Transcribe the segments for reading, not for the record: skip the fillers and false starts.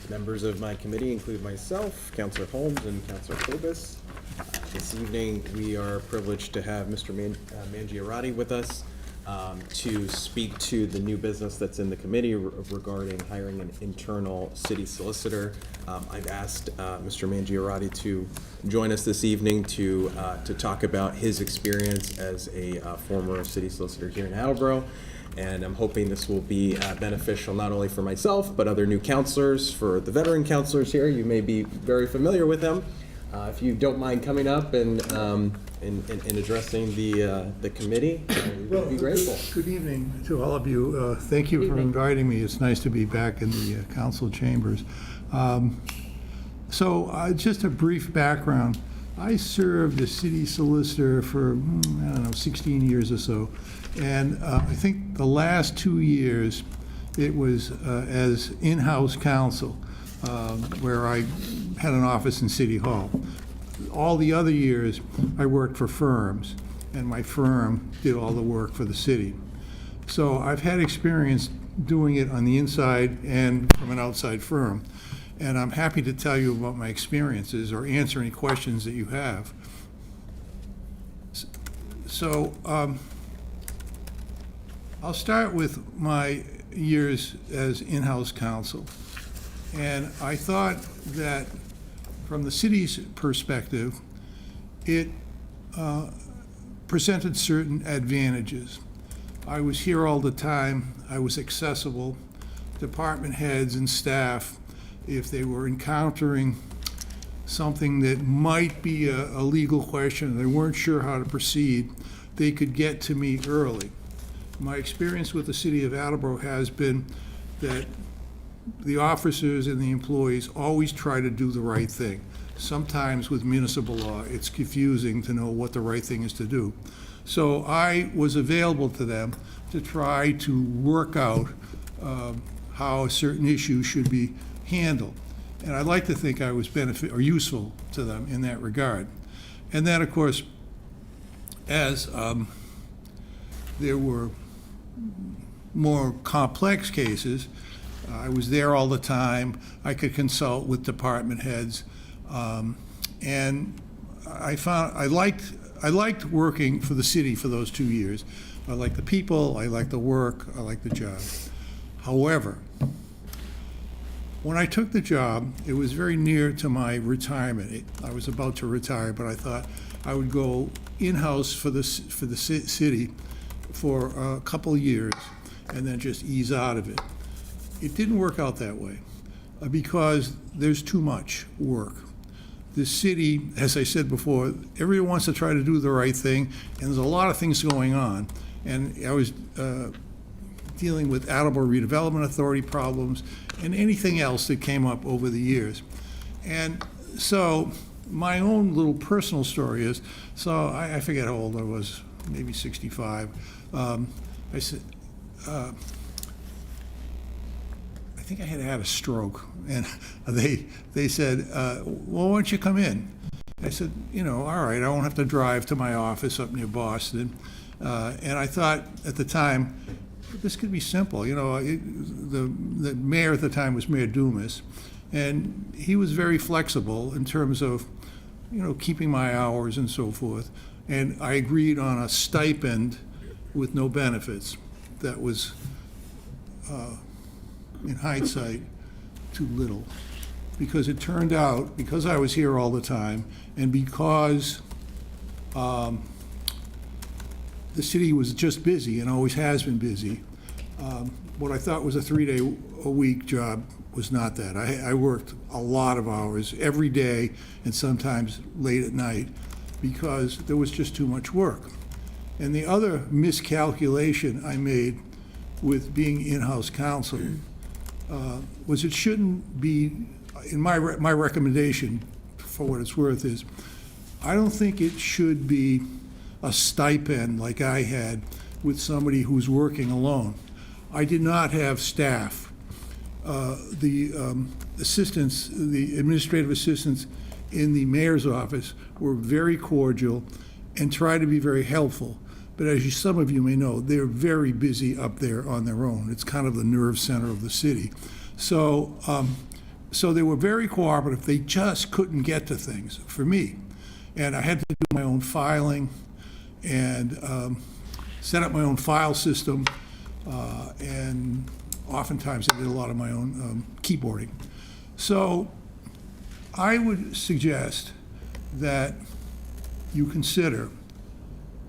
Members of my committee include myself, Councilor Holmes, and Councilor Kobus. This evening, we are privileged to have Mr. Mangiarotti with us to speak to the new business that's in the committee regarding hiring an internal city solicitor. I've asked Mr. Mangiarotti to join us this evening to talk about his experience as a former city solicitor here in Attleboro. And I'm hoping this will be beneficial not only for myself, but other new counselors. For the veteran counselors here, you may be very familiar with them. If you don't mind coming up and addressing the committee, we'd be grateful. Good evening to all of you. Thank you for inviting me. It's nice to be back in the council chambers. Just a brief background. I served as city solicitor for, 16 years or so. And I think the last 2 years, it was as in-house counsel, where I had an office in City Hall. All the other years, I worked for firms, and my firm did all the work for the city. So I've had experience doing it on the inside and from an outside firm. And I'm happy to tell you about my experiences or answer any questions that you have. So I'll start with my years as in-house counsel. And I thought that from the city's perspective, it presented certain advantages. I was here all the time. I was accessible. Department heads and staff, if they were encountering something that might be a legal question, and they weren't sure how to proceed, they could get to me early. My experience with the city of Attleboro has been that the officers and the employees always try to do the right thing. Sometimes with municipal law, it's confusing to know what the right thing is to do. So I was available to them to try to work out how a certain issue should be handled. And I'd like to think I was useful to them in that regard. And then, of course, as there were more complex cases, I was there all the time. I could consult with department heads, and I liked working for the city for those 2 years. I liked the people, I liked the work, I liked the job. However, when I took the job, it was very near to my retirement. I was about to retire, but I thought I would go in-house for the city for a couple of years and then just ease out of it. It didn't work out that way because there's too much work. The city, as I said before, everyone wants to try to do the right thing, and there's a lot of things going on. And I was dealing with Attleboro Redevelopment Authority problems and anything else that came up over the years. And so my own little personal story is, so I forget how old I was, maybe 65. I said, I think I had a stroke, and they said, well, why don't you come in? I said, all right, I won't have to drive to my office up near Boston. And I thought at the time, this could be simple. The mayor at the time was Mayor Dumas, and he was very flexible in terms of, keeping my hours and so forth. And I agreed on a stipend with no benefits. That was, in hindsight, too little. Because it turned out, because I was here all the time, and because the city was just busy and always has been busy, what I thought was a 3-day-a-week job was not that. I worked a lot of hours every day and sometimes late at night because there was just too much work. And the other miscalculation I made with being in-house counsel was it shouldn't be, in my recommendation, for what it's worth, is I don't think it should be a stipend like I had with somebody who's working alone. I did not have staff. The assistants, the administrative assistants in the mayor's office were very cordial and tried to be very helpful. But as some of you may know, they're very busy up there on their own. It's kind of the nerve center of the city. So So they were very cooperative. They just couldn't get to things for me. And I had to do my own filing and set up my own file system. And oftentimes I did a lot of my own keyboarding. So I would suggest that you consider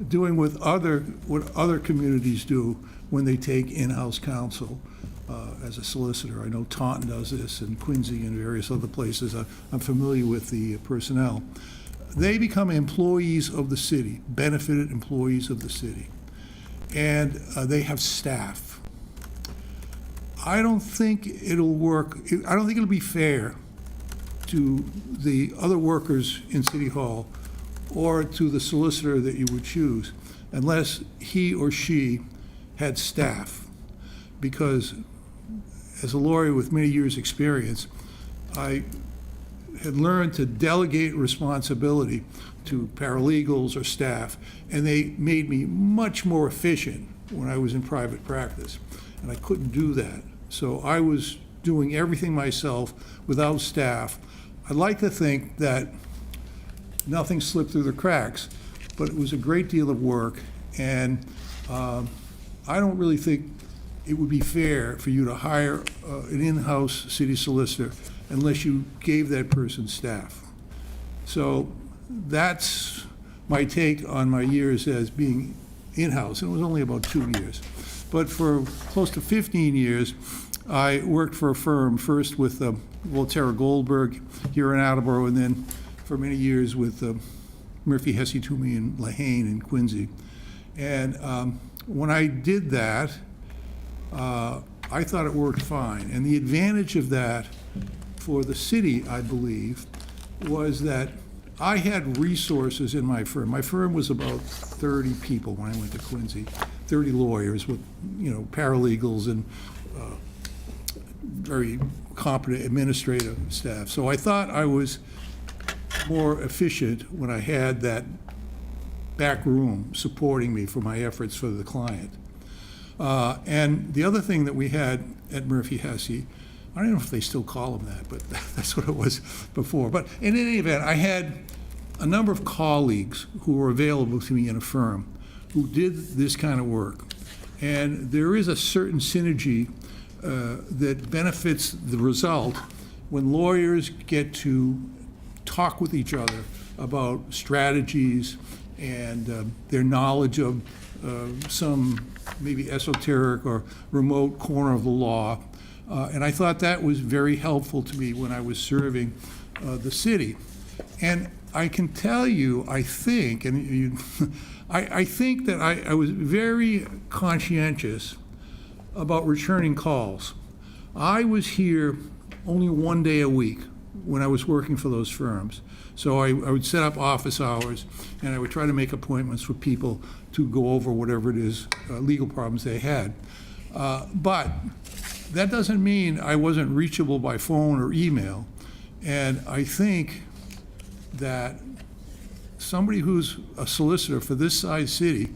doing what other communities do when they take in-house counsel as a solicitor. I know Taunton does this, and Quincy and various other places. I'm familiar with the personnel. They become employees of the city, benefited employees of the city, and they have staff. I don't think it'll work. I don't think it'll be fair to the other workers in City Hall or to the solicitor that you would choose unless he or she had staff. Because as a lawyer with many years' experience, I had learned to delegate responsibility to paralegals or staff, and they made me much more efficient when I was in private practice, and I couldn't do that. So I was doing everything myself without staff. I'd like to think that nothing slipped through the cracks, but it was a great deal of work, and I don't really think it would be fair for you to hire an in-house city solicitor unless you gave that person staff. So that's my take on my years as being in-house, and it was only about 2 years. But for close to 15 years, I worked for a firm, first with Volterra Goldberg here in Attleboro, and then for many years with Murphy, Hesse, Toomey, and Lehane in Quincy. And when I did that, I thought it worked fine. And the advantage of that for the city, I believe, was that I had resources in my firm. My firm was about 30 people when I went to Quincy, 30 lawyers with, paralegals and very competent administrative staff. So I thought I was more efficient when I had that back room supporting me for my efforts for the client. And the other thing that we had at Murphy Hesse, I don't know if they still call them that, but that's what it was before. But in any event, I had a number of colleagues who were available to me in a firm who did this kind of work. And there is a certain synergy that benefits the result when lawyers get to talk with each other about strategies and their knowledge of some maybe esoteric or remote corner of the law. And I thought that was very helpful to me when I was serving the city. And I can tell you, I think, and I think that I was very conscientious about returning calls. I was here only 1 day a week when I was working for those firms. So I would set up office hours, and I would try to make appointments with people to go over whatever it is, legal problems they had. But that doesn't mean I wasn't reachable by phone or email. And I think that somebody who's a solicitor for this size city,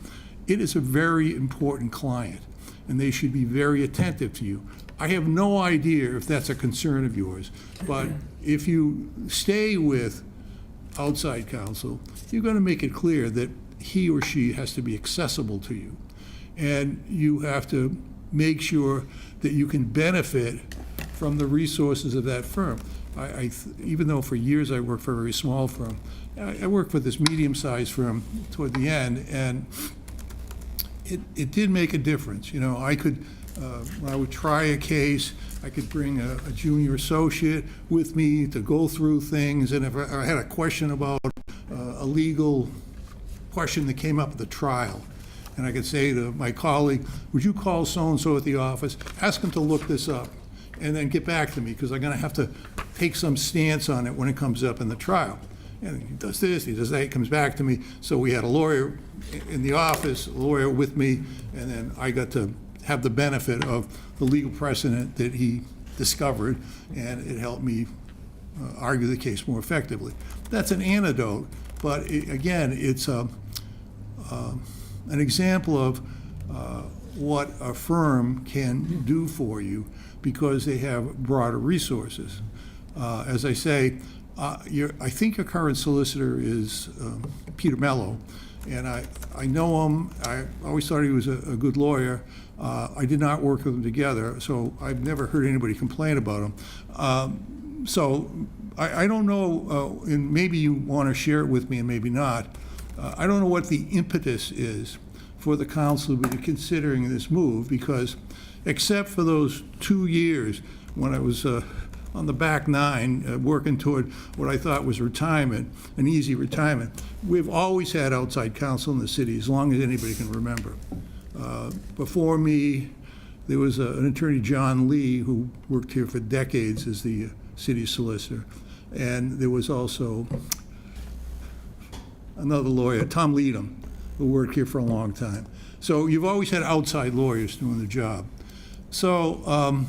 it is a very important client, and they should be very attentive to you. I have no idea if that's a concern of yours, but if you stay with outside counsel, you're going to make it clear that he or she has to be accessible to you. And you have to make sure that you can benefit from the resources of that firm. Even though for years I worked for a very small firm, I worked for this medium-sized firm toward the end, and it did make a difference. I could, when I would try a case, I could bring a junior associate with me to go through things, and if I had a question about a legal question that came up at the trial, and I could say to my colleague, would you call so-and-so at the office, ask them to look this up, and then get back to me, because I'm going to have to take some stance on it when it comes up in the trial. And he does this, he does that, he comes back to me. So we had a lawyer in the office, a lawyer with me, and then I got to have the benefit of the legal precedent that he discovered, and it helped me argue the case more effectively. That's an anecdote, but again, it's an example of what a firm can do for you because they have broader resources. As I say, I think your current solicitor is Peter Mello, and I know him. I always thought he was a good lawyer. I did not work with him together, so I've never heard anybody complain about him. So I don't know, and maybe you want to share it with me and maybe not. I don't know what the impetus is for the council to be considering this move, because except for those 2 years when I was on the back nine, working toward what I thought was retirement, an easy retirement, we've always had outside counsel in the city as long as anybody can remember. Before me, there was an attorney, John Lee, who worked here for decades as the city solicitor. And there was also another lawyer, Tom Leadham, who worked here for a long time. So you've always had outside lawyers doing the job. So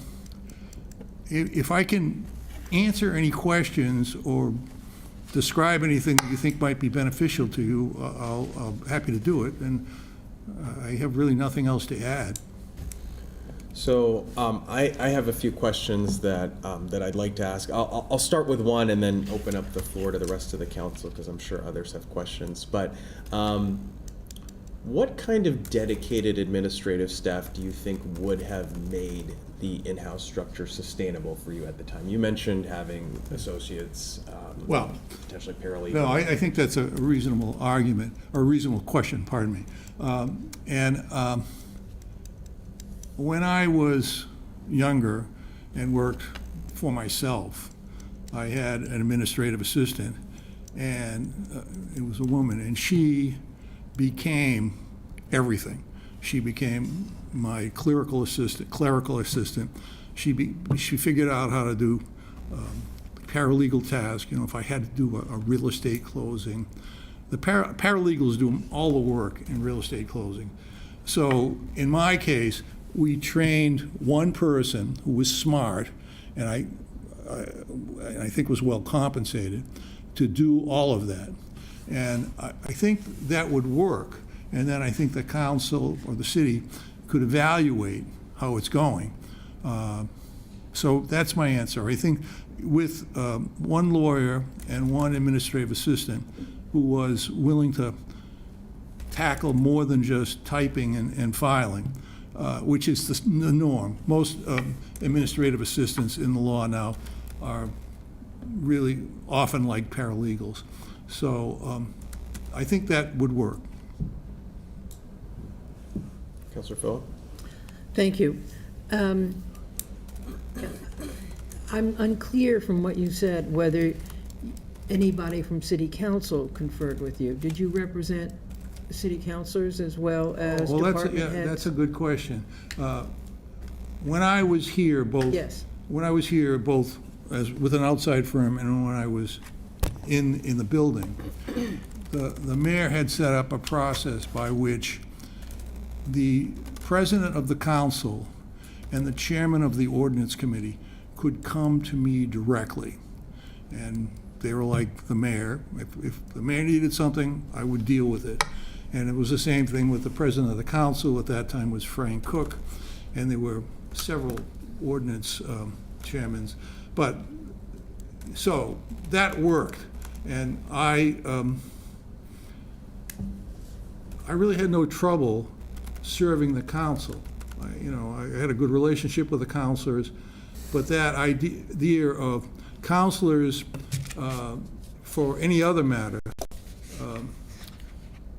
if I can answer any questions or describe anything that you think might be beneficial to you, I'll happy to do it. And I have really nothing else to add. So I have a few questions that I'd like to ask. I'll start with one and then open up the floor to the rest of the council, because I'm sure others have questions. But what kind of dedicated administrative staff do you think would have made the in-house structure sustainable for you at the time? You mentioned having associates, Well, potentially paralegals. No, I think that's a reasonable argument, or a reasonable question, pardon me. When I was younger and worked for myself, I had an administrative assistant, and it was a woman, and she became everything. She became my clerical assistant. She figured out how to do paralegal tasks. You know, if I had to do a real estate closing, the paralegals do all the work in real estate closing. So in my case, we trained one person who was smart, and I think was well compensated, to do all of that. And I think that would work. And then I think the council or the city could evaluate how it's going. So that's my answer. I think with one lawyer and one administrative assistant who was willing to tackle more than just typing and filing, which is the norm. Most administrative assistants in the law now are really often like paralegals. So I think that would work. Councilor Phillip? Thank you. I'm unclear from what you said whether anybody from city council conferred with you. Did you represent city councilors as well as department heads? That's a good question. When I was here, both Yes. when I was here, both as with an outside firm and when I was in the building, the mayor had set up a process by which the president of the council and the chairman of the ordinance committee could come to me directly. And they were like the mayor. If the mayor needed something, I would deal with it. And it was the same thing with the president of the council. At that time was Frank Cook, and there were several ordinance chairmen. But so that worked, and I really had no trouble serving the council. I had a good relationship with the councilors, but that idea of councilors for any other matter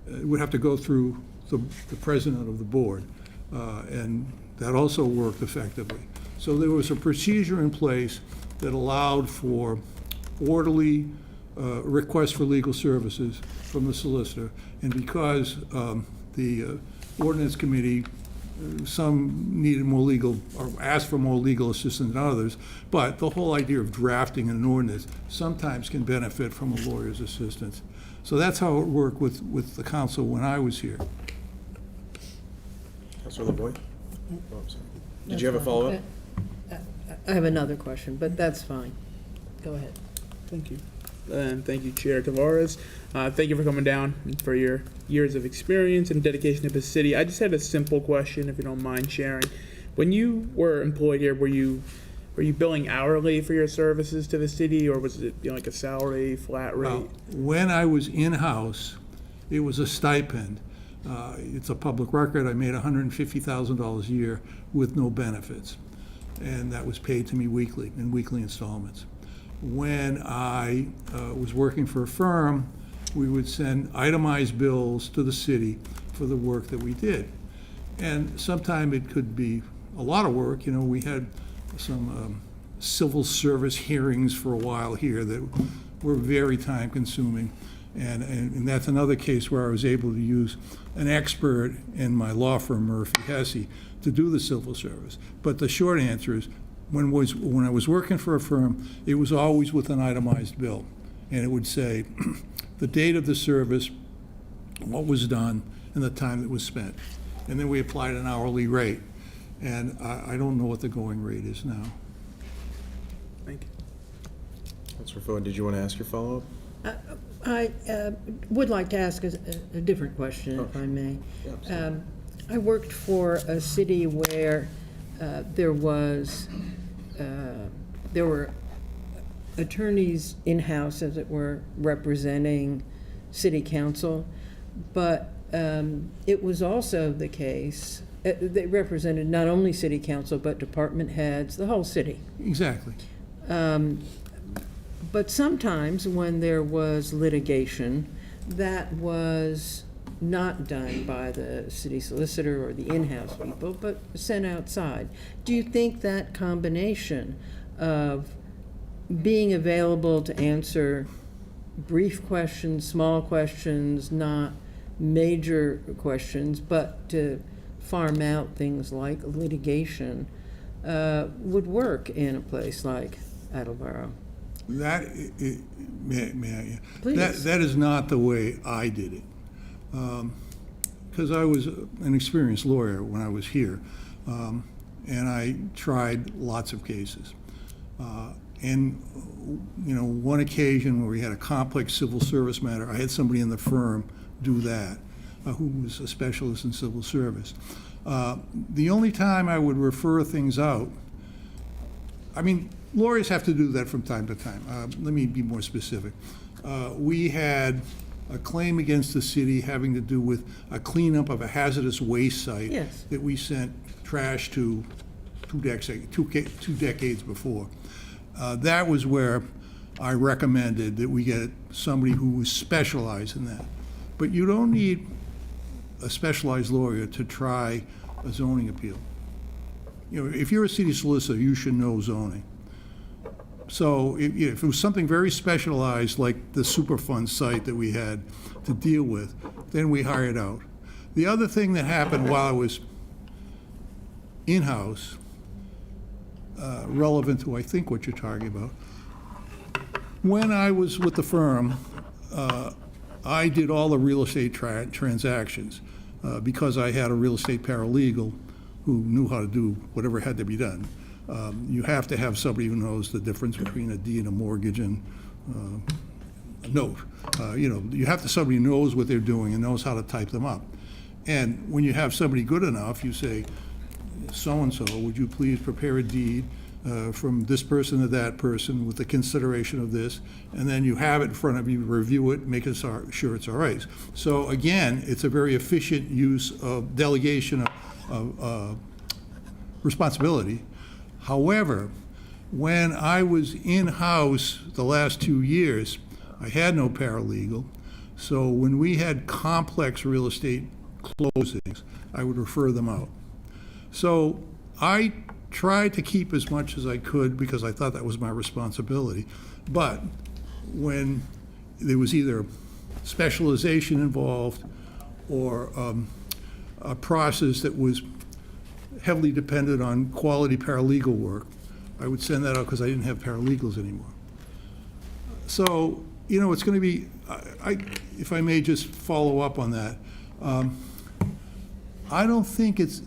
would have to go through the president of the board, and that also worked effectively. So there was a procedure in place that allowed for orderly requests for legal services from the solicitor, and because the ordinance committee, some needed more legal, or asked for more legal assistance than others, but the whole idea of drafting an ordinance sometimes can benefit from a lawyer's assistance. So that's how it worked with the council when I was here. Councilor LeBoy? Oh, I'm sorry. Did you have a follow-up? I have another question, but that's fine. Go ahead. Thank you. And thank you, Chair Tavares. Thank you for coming down and for your years of experience and dedication to the city. I just had a simple question, if you don't mind sharing. When you were employed here, were you were you billing hourly for your services to the city, or was it like a salary, flat rate? When I was in-house, it was a stipend. It's a public record. I made $150,000 a year with no benefits, and that was paid to me weekly, in weekly installments. When I was working for a firm, we would send itemized bills to the city for the work that we did. And sometimes it could be a lot of work. We had some civil service hearings for a while here that were very time-consuming. And that's another case where I was able to use an expert in my law firm, Murphy Hesse, to do the civil service. But the short answer is, when I was working for a firm, it was always with an itemized bill. And it would say the date of the service, what was done, and the time that was spent. And then we applied an hourly rate. And I don't know what the going rate is now. Thank you. Councilor Foden, did you want to ask your follow-up? I would like to ask a different question, if I may. Yeah, absolutely. I worked for a city where there were attorneys in-house, as it were, representing city council, but it was also the case, they represented not only city council, but department heads, the whole city. Exactly. But sometimes when there was litigation, that was not done by the city solicitor or the in-house people, but sent outside. Do you think that combination of being available to answer brief questions, small questions, not major questions, but to farm out things like litigation, would work in a place like Attleboro? May I? Please. That is not the way I did it. Because I was an experienced lawyer when I was here, and I tried lots of cases. And one occasion where we had a complex civil service matter, I had somebody in the firm do that, who was a specialist in civil service. The only time I would refer things out, lawyers have to do that from time to time. Let me be more specific. We had a claim against the city having to do with a cleanup of a hazardous waste site. Yes. That we sent trash to two decades before. That was where I recommended that we get somebody who was specialized in that. But you don't need a specialized lawyer to try a zoning appeal. If you're a city solicitor, you should know zoning. So if it was something very specialized, like the Superfund site that we had to deal with, then we hired out. The other thing that happened while I was in-house, relevant to, I think, what you're talking about, when I was with the firm, I did all the real estate transactions because I had a real estate paralegal who knew how to do whatever had to be done. You have to have somebody who knows the difference between a deed, a mortgage, and a note. You have to somebody who knows what they're doing and knows how to type them up. And when you have somebody good enough, you say, so-and-so, would you please prepare a deed from this person to that person with the consideration of this, and then you have it in front of you, review it, make sure it's all right. So again, it's a very efficient use of delegation of responsibility. However, when I was in-house the last 2 years, I had no paralegal, so when we had complex real estate closings, I would refer them out. So I tried to keep as much as I could because I thought that was my responsibility. But when there was either specialization involved or a process that was heavily dependent on quality paralegal work, I would send that out because I didn't have paralegals anymore. So, it's going to be, if I may just follow up on that, I don't think it's,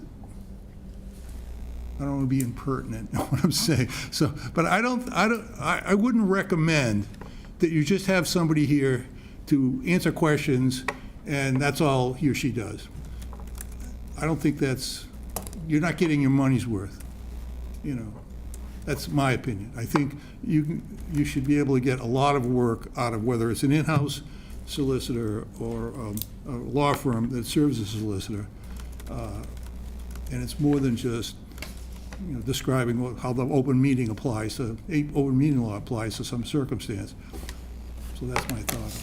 I don't want to be impertinent in what I'm saying. So, but I wouldn't recommend that you just have somebody here to answer questions and that's all he or she does. I don't think you're not getting your money's worth, That's my opinion. I think you should be able to get a lot of work out of whether it's an in-house solicitor or a law firm that serves as a solicitor. And it's more than just, describing how the open meeting applies to, open meeting law applies to some circumstance. So that's my thought on it.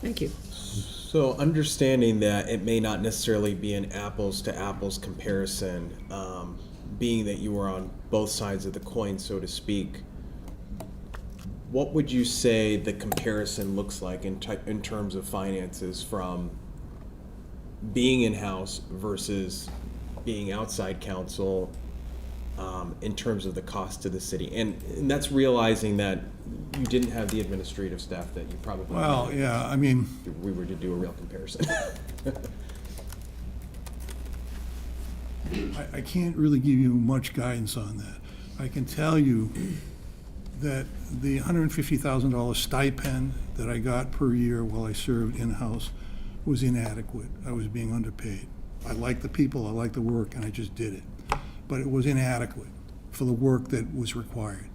Thank you. So understanding that it may not necessarily be an apples to apples comparison, being that you were on both sides of the coin, so to speak, what would you say the comparison looks like in terms of finances from being in-house versus being outside counsel, in terms of the cost to the city? And that's realizing that you didn't have the administrative staff that you probably Well, needed yeah, I mean, if we were to do a real comparison. I can't really give you much guidance on that. I can tell you that the $150,000 stipend that I got per year while I served in-house was inadequate. I was being underpaid. I liked the people, I liked the work, and I just did it. But it was inadequate for the work that was required.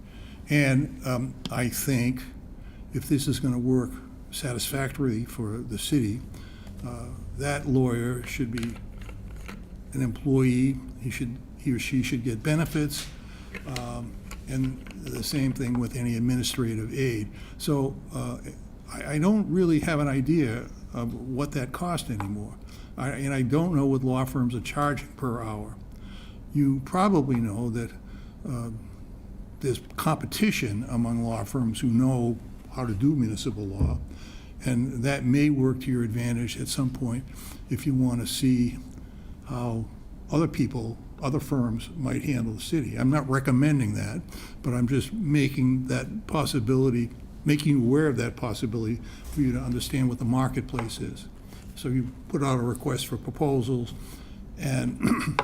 And I think if this is going to work satisfactorily for the city, that lawyer should be an employee. He or she should get benefits, and the same thing with any administrative aid. So I don't really have an idea of what that cost anymore. And I don't know what law firms are charging per hour. You probably know that there's competition among law firms who know how to do municipal law, and that may work to your advantage at some point if you want to see how other firms might handle the city. I'm not recommending that, but I'm just making you aware of that possibility for you to understand what the marketplace is. So you put out a request for proposals, and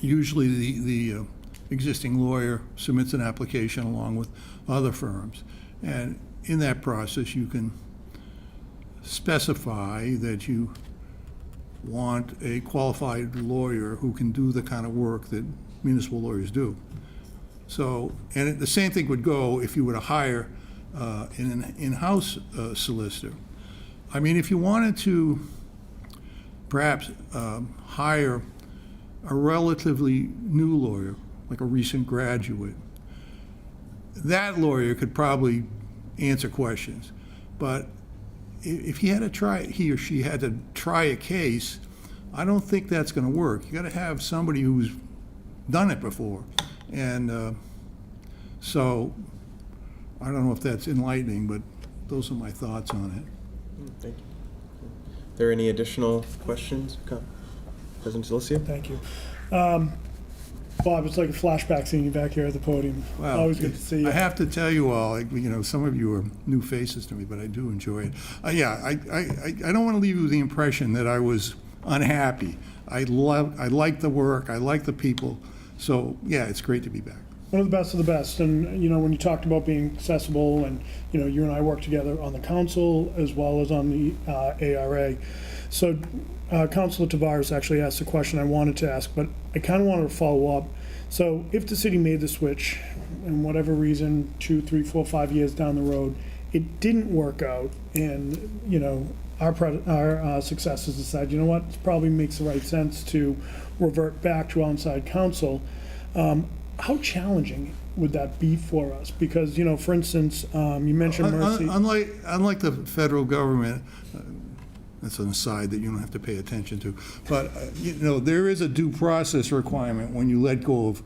usually the existing lawyer submits an application along with other firms. And in that process, you can specify that you want a qualified lawyer who can do the kind of work that municipal lawyers do. So, and the same thing would go if you were to hire an in-house solicitor. I mean, if you wanted to perhaps hire a relatively new lawyer, like a recent graduate, that lawyer could probably answer questions. But if he or she had to try a case, I don't think that's going to work. You got to have somebody who's done it before. And so I don't know if that's enlightening, but those are my thoughts on it. Thank you. Are there any additional questions? President Delicio? Thank you. Bob, it's like a flashback seeing you back here at the podium. Well, Always good to see you. I have to tell you all, some of you are new faces to me, but I do enjoy it. I don't want to leave you with the impression that I was unhappy. I like the work, I like the people, so yeah, it's great to be back. One of the best of the best. And, when you talked about being accessible and, you and I work together on the council as well as on the ARA. So Councilor Tavares actually asked a question I wanted to ask, but I kind of wanted to follow up. So if the city made the switch, and whatever reason, 2, 3, 4, 5 years down the road, it didn't work out, and, our successors decide, it probably makes the right sense to revert back to outside counsel. How challenging would that be for us? Because, for instance, you mentioned Mercy. Unlike the federal government, that's an aside that you don't have to pay attention to, but, there is a due process requirement when you let go of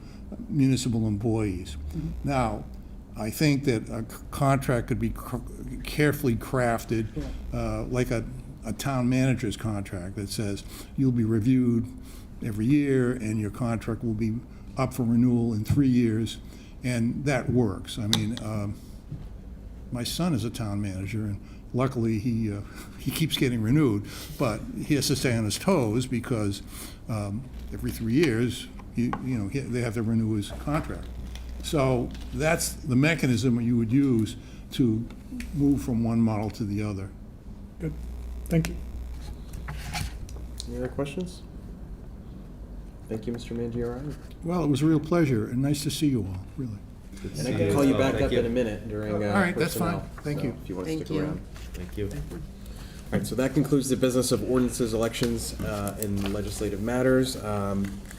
municipal employees. Mm-hmm. Now, I think that a contract could be carefully crafted, like a town manager's contract that says you'll be reviewed every year and your contract will be up for renewal in 3 years, and that works. I mean, my son is a town manager, and luckily he keeps getting renewed, but he has to stay on his toes because every 3 years, they have to renew his contract. So that's the mechanism you would use to move from one model to the other. Good. Thank you. Any other questions? Thank you, Mr. Mangiarati. Well, it was a real pleasure, and nice to see you all, really. And I can call you back up in a minute during All right, that's personnel, fine. Thank so you. If you want to Thank stick you. around. Thank you. All right, so that concludes the business of ordinances, elections, and legislative matters.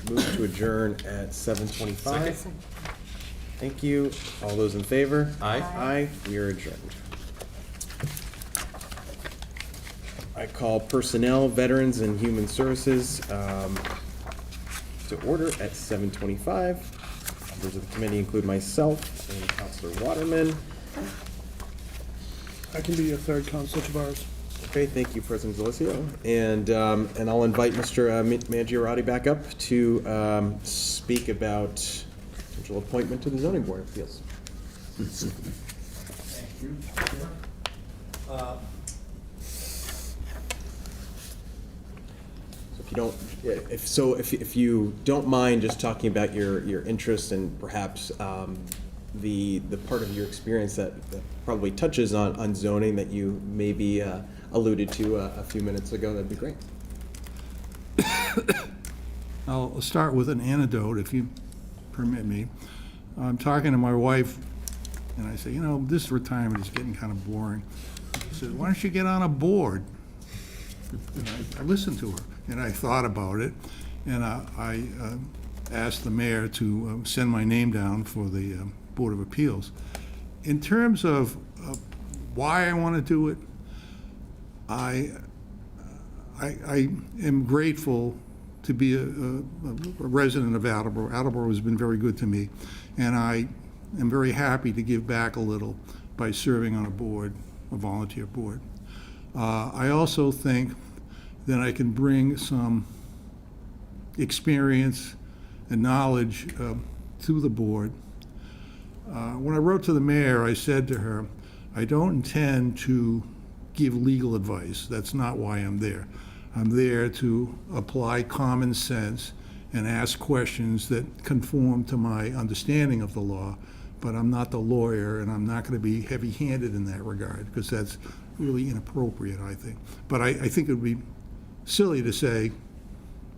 Move to adjourn at 7:25. Thank you. All those in favor? Aye. Aye, we are adjourned. I call Personnel, Veterans, and Human Services to order at 7:25. Members of the committee include myself and Counselor Waterman. I can be your third, Counselor Tavares. Okay, thank you, President Delizio. And I'll invite Mr. Mangiarati back up to speak about potential appointment to the zoning board of appeals. So if you don't mind just talking about your interest and perhaps the part of your experience that probably touches on zoning that you maybe alluded to a few minutes ago, that'd be great. I'll start with an anecdote, if you permit me. I'm talking to my wife, and I say, you know, this retirement is getting kind of boring. She said, why don't you get on a board? And I listened to her, and I thought about it, and I asked the mayor to send my name down for the Board of Appeals. In terms of why I want to do it, I am grateful to be a resident of Attleboro. Attleboro has been very good to me, and I am very happy to give back a little by serving on a board, a volunteer board. I also think that I can bring some experience and knowledge to the board. When I wrote to the mayor, I said to her, I don't intend to give legal advice. That's not why I'm there. I'm there to apply common sense and ask questions that conform to my understanding of the law, but I'm not the lawyer, and I'm not going to be heavy-handed in that regard, because that's really inappropriate, I think. But I think it would be silly to say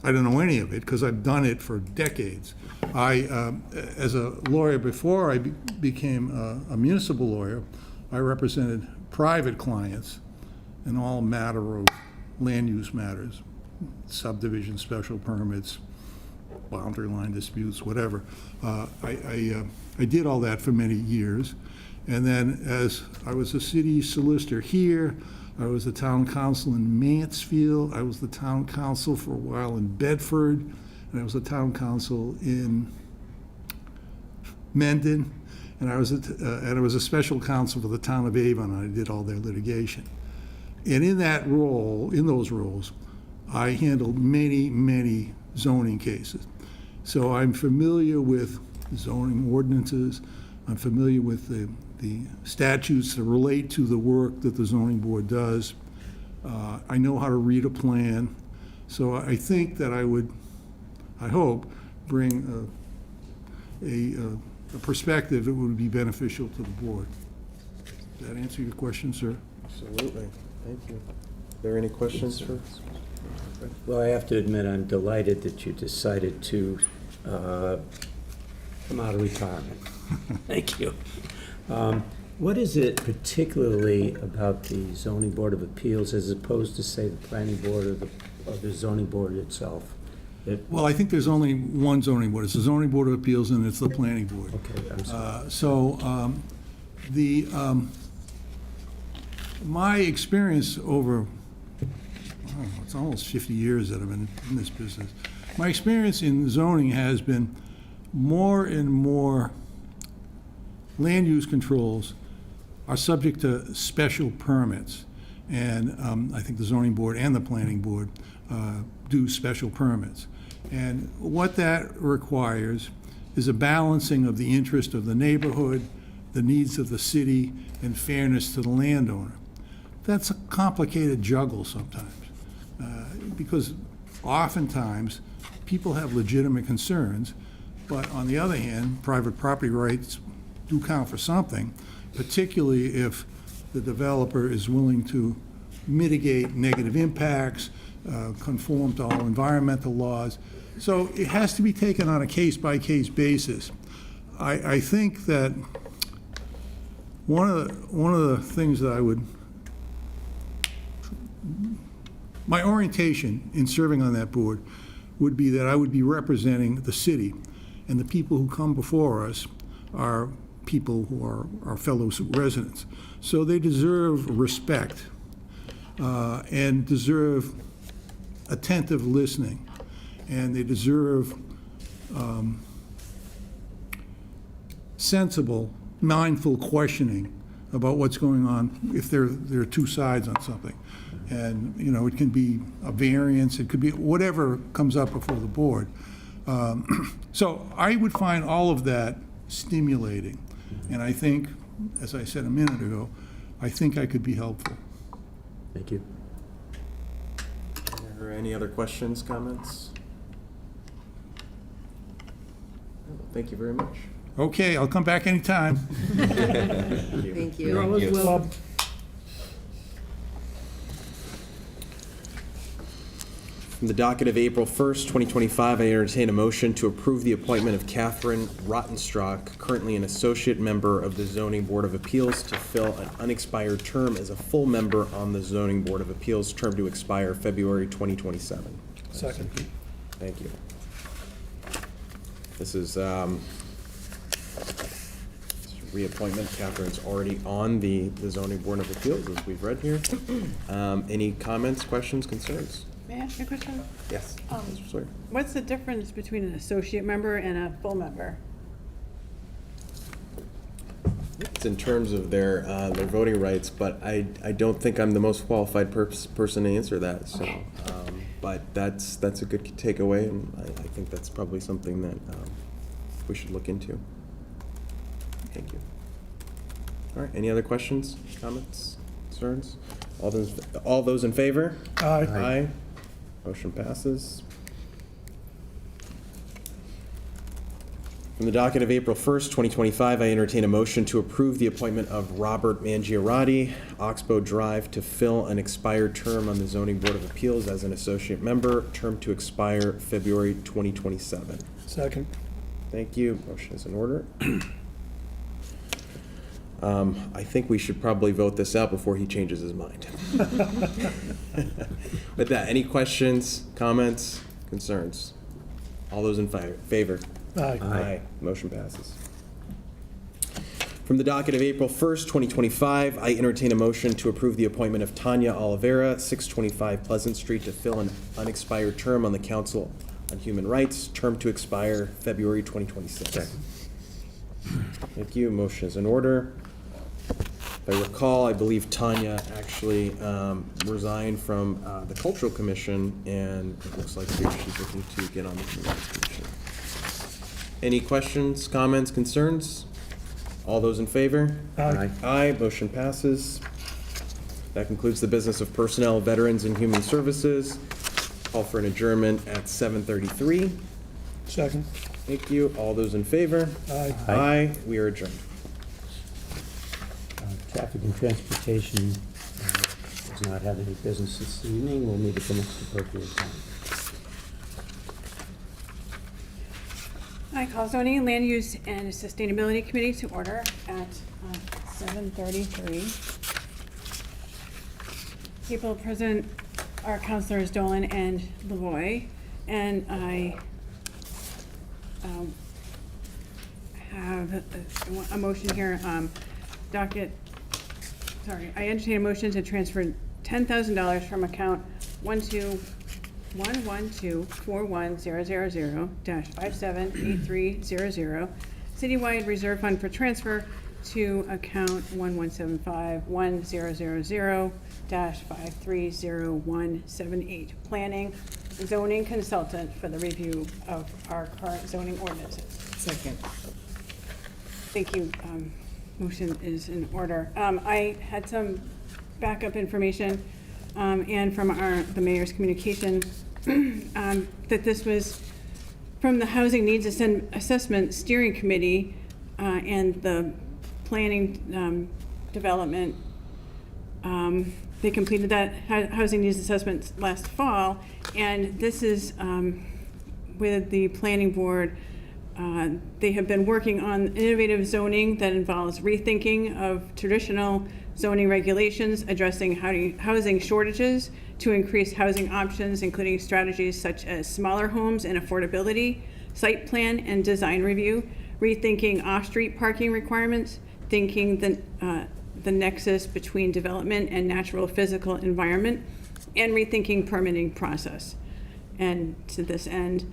I don't know any of it, because I've done it for decades. As a lawyer, before I became a municipal lawyer, I represented private clients in all matter of land use matters, subdivision, special permits, boundary line disputes, whatever. I did all that for many years. And then as I was a city solicitor here, I was the town council in Mansfield, I was the town council for a while in Bedford, and I was the town council in Mendon, and I was a special counsel for the town of Avon, and I did all their litigation. And in that role, in those roles, I handled many, many zoning cases. So I'm familiar with zoning ordinances, I'm familiar with the statutes that relate to the work that the zoning board does. I know how to read a plan. So I think that I would, I hope, bring a perspective that would be beneficial to the board. Does that answer your question, sir? Absolutely, thank you. Are there any questions for? Well, I have to admit, I'm delighted that you decided to come out of retirement. Thank you. What is it particularly about the zoning board of appeals as opposed to, say, the planning board or the zoning board itself? Well, I think there's only one zoning board. It's the zoning board of appeals, and it's the planning board. Okay, I'm sorry. My experience over, it's almost 50 years that I've been in this business. My experience in zoning has been more and more land use controls are subject to special permits. And I think the zoning board and the planning board do special permits. And what that requires is a balancing of the interest of the neighborhood, the needs of the city, and fairness to the landowner. That's a complicated juggle sometimes, because oftentimes people have legitimate concerns, but on the other hand, private property rights do count for something, particularly if the developer is willing to mitigate negative impacts, conform to all environmental laws. So it has to be taken on a case-by-case basis. I think that one of the things that I would, my orientation in serving on that board would be that I would be representing the city, and the people who come before us are people who are our fellow residents. So they deserve respect and deserve attentive listening, and they deserve sensible, mindful questioning about what's going on if there are two sides on something. And, you know, it can be a variance, it could be whatever comes up before the board. So I would find all of that stimulating. And I think, as I said a minute ago, I think I could be helpful. Thank you. Are there any other questions, comments? Thank you very much. Okay, I'll come back anytime. Thank you. Bob, From the docket of April 1st, 2025, I entertain a motion to approve the appointment of Catherine Rottenstrack, currently an associate member of the Zoning Board of Appeals, to fill an unexpired term as a full member on the Zoning Board of Appeals, term to expire February 2027. second. Thank you. This is reappointment. Catherine's already on the Zoning Board of Appeals, as we've read here. Any comments, questions, concerns? May I ask you a question? Yes. Mr. Sawyer. What's the difference between an associate member and a full member? It's in terms of their voting rights, but I don't think I'm the most qualified person to answer that, so. Okay. But that's a good takeaway, and I think that's probably something that we should look into. Thank you. All right, any other questions, comments, concerns? All those in favor? Aye. Aye. Motion passes. From the docket of April 1st, 2025, I entertain a motion to approve the appointment of Robert Mangiarotti, Oxbow Drive, to fill an expired term on the Zoning Board of Appeals as an associate member, term to expire February 2027. Second. Thank you. Motion is in order. I think we should probably vote this out before he changes his mind. With that, any questions, comments, concerns? All those in favor? Aye. Aye. Motion passes. From the docket of April 1st, 2025, I entertain a motion to approve the appointment of Tanya Oliveira, 625 Pleasant Street, to fill an unexpired term on the Council on Human Rights, term to expire February 2026. Thank you. Motion is in order. If I recall, I believe Tanya actually resigned from the Cultural Commission, and it looks like she's looking to get on the Human Rights Commission. Any questions, comments, concerns? All those in favor? Aye. Aye. Motion passes. That concludes the business of Personnel, Veterans, and Human Services. Call for an adjournment at 7:33. Second. Thank you. All those in favor? Aye. Aye. We are adjourned. Traffic and Transportation does not have any business this evening. We'll meet at the next appropriate time. I call Zoning, Land Use, and Sustainability Committee to order at 7:33. People present are Councilors Dolan and Lavoy, and I have a motion here, I entertain a motion to transfer $10,000 from account 121141000-578300, citywide reserve fund for transfer, to account 11751000-530178, planning zoning consultant for the review of our current zoning ordinances. Second. Thank you. Motion is in order. I had some backup information, and from the mayor's communication, that this was from the Housing Needs Assessment Steering Committee, and the Planning Development they completed that housing needs assessment last fall, and this is with the planning board. They have been working on innovative zoning that involves rethinking of traditional zoning regulations, addressing housing shortages to increase housing options, including strategies such as smaller homes and affordability, site plan and design review, rethinking off-street parking requirements, thinking the nexus between development and natural physical environment, and rethinking permitting process. And to this end,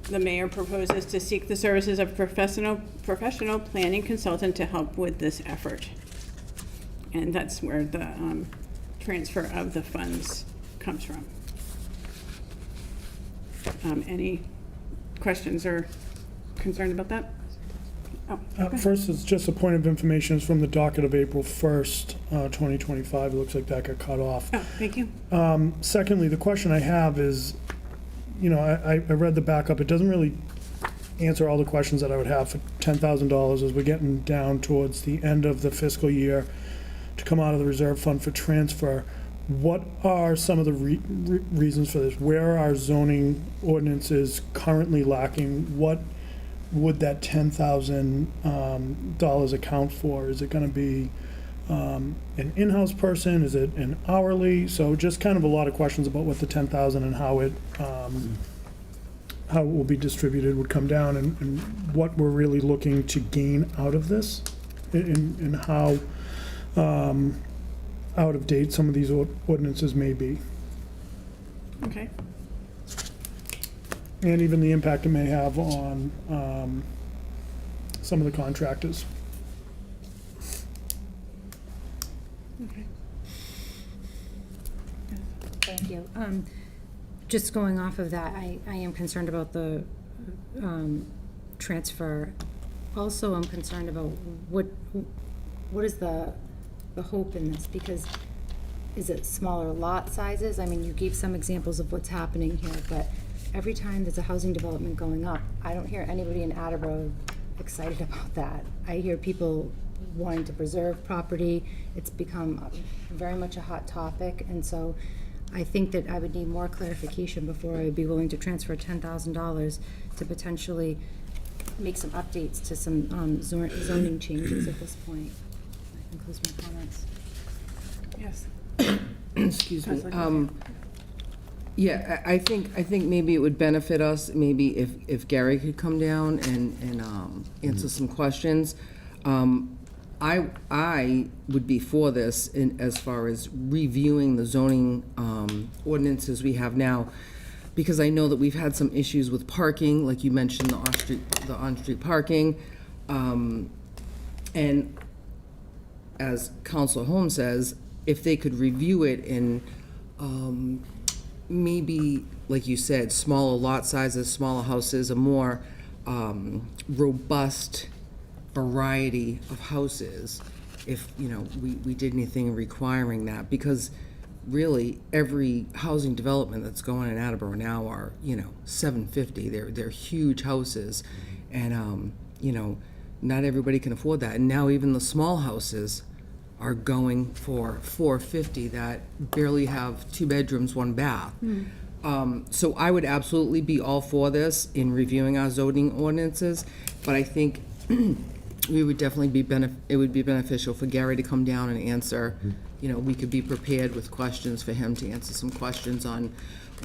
the mayor proposes to seek the services of professional planning consultant to help with this effort. And that's where the transfer of the funds comes from. Any questions or concern about that? Oh, First, it's just a point of information. It's from the docket of April 1st, 2025. It looks like that got cut off. oh, thank you. Secondly, the question I have is, I read the backup. It doesn't really answer all the questions that I would have for $10,000 as we're getting down towards the end of the fiscal year to come out of the reserve fund for transfer. What are some of the reasons for this? Where are zoning ordinances currently lacking? What would that $10,000 account for? Is it going to be an in-house person? Is it an hourly? So just kind of a lot of questions about what the $10,000 and how it will be distributed would come down, and what we're really looking to gain out of this, and how out of date some of these ordinances may be, Okay. and even the impact it may have on some of the contractors. Okay. Thank you. Just going off of that, I am concerned about the transfer. Also, I'm concerned about what is the hope in this, because is it smaller lot sizes? I mean, you gave some examples of what's happening here, but every time there's a housing development going up, I don't hear anybody in Attleboro excited about that. I hear people wanting to preserve property. It's become very much a hot topic, and so I think that I would need more clarification before I would be willing to transfer $10,000 to potentially make some updates to some zoning changes at this point. That concludes my comments. Yes. Excuse me. Counselor Yeah, I think maybe it would benefit us, maybe if Gary could come down and answer some questions. I would be for this as far as reviewing the zoning ordinances we have now, because I know that we've had some issues with parking, like you mentioned, the on-street parking. And as Councilor Holmes says, if they could review it in maybe, like you said, smaller lot sizes, smaller houses, a more robust variety of houses, if we did anything requiring that, because really every housing development that's going in Attleboro now are 750. They're huge houses, and not everybody can afford that. And now even the small houses are going for $450 that barely have 2 bedrooms, 1 bath. So I would absolutely be all for this in reviewing our zoning ordinances, but I think we would definitely it would be beneficial for Gary to come down and answer. We could be prepared with questions for him to answer some questions on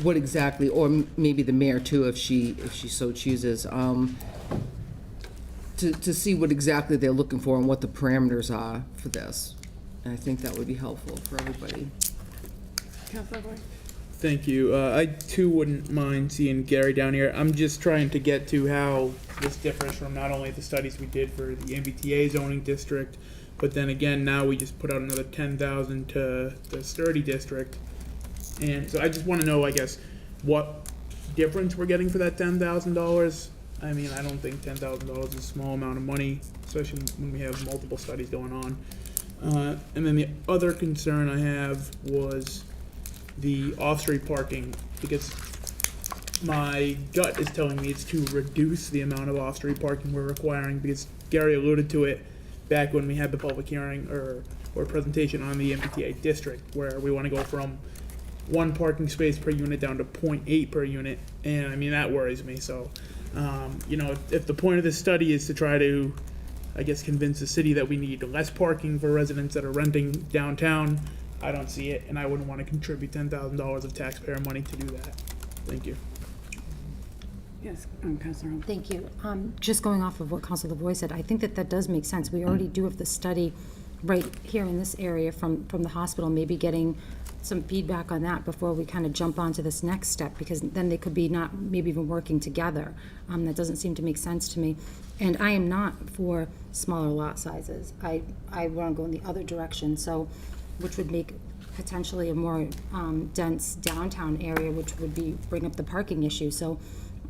what exactly, or maybe the mayor too, if she so chooses, to see what exactly they're looking for and what the parameters are for this. And I think that would be helpful for everybody. Counselor Boyd? Thank you. I too wouldn't mind seeing Gary down here. I'm just trying to get to how this differs from not only the studies we did for the MBTA zoning district, but then again, now we just put out another 10,000 to the Sturdy district. And so I just want to know, I guess, what difference we're getting for that $10,000. I mean, I don't think $10,000 is a small amount of money, especially when we have multiple studies going on. And then the other concern I have was the off-street parking, because my gut is telling me it's to reduce the amount of off-street parking we're requiring, because Gary alluded to it back when we had the public hearing, or or presentation on the MBTA district, where we want to go from 1 parking space per unit down to 0.8 per unit, and I mean, that worries me. So, you know, if the point of this study is to try to, I guess, convince the city that we need less parking for residents that are renting downtown, I don't see it, and I wouldn't want to contribute $10,000 of taxpayer money to do that. Thank you. Yes, Councilor Holmes. Thank you. Just going off of what Councilor LaVoy said, I think that that does make sense. We already do have the study right here in this area from the hospital, maybe getting some feedback on that before we kind of jump onto this next step, because then they could be not maybe even working together. That doesn't seem to make sense to me. And I am not for smaller lot sizes. I want to go in the other direction, so, which would make potentially a more dense downtown area, which would bring up the parking issue. So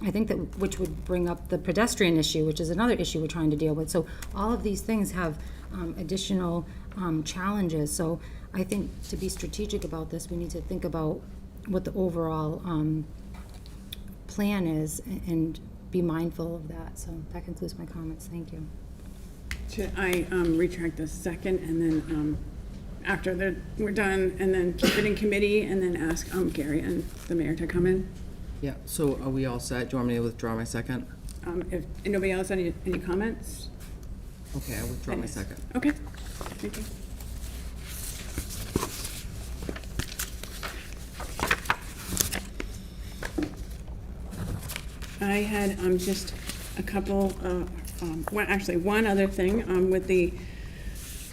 I think that, which would bring up the pedestrian issue, which is another issue we're trying to deal with. So all of these things have additional challenges. So I think to be strategic about this, we need to think about what the overall plan is and be mindful of that. So that concludes my comments. Thank you. Should I retract the second, and then after we're done, and then keep it in committee, and then ask Gary and the mayor to come in? Yeah, so are we all set? Do you want me to withdraw my second? If nobody else, any comments? Okay, I withdraw my second. Okay, thank you. I had just a couple, one other thing with the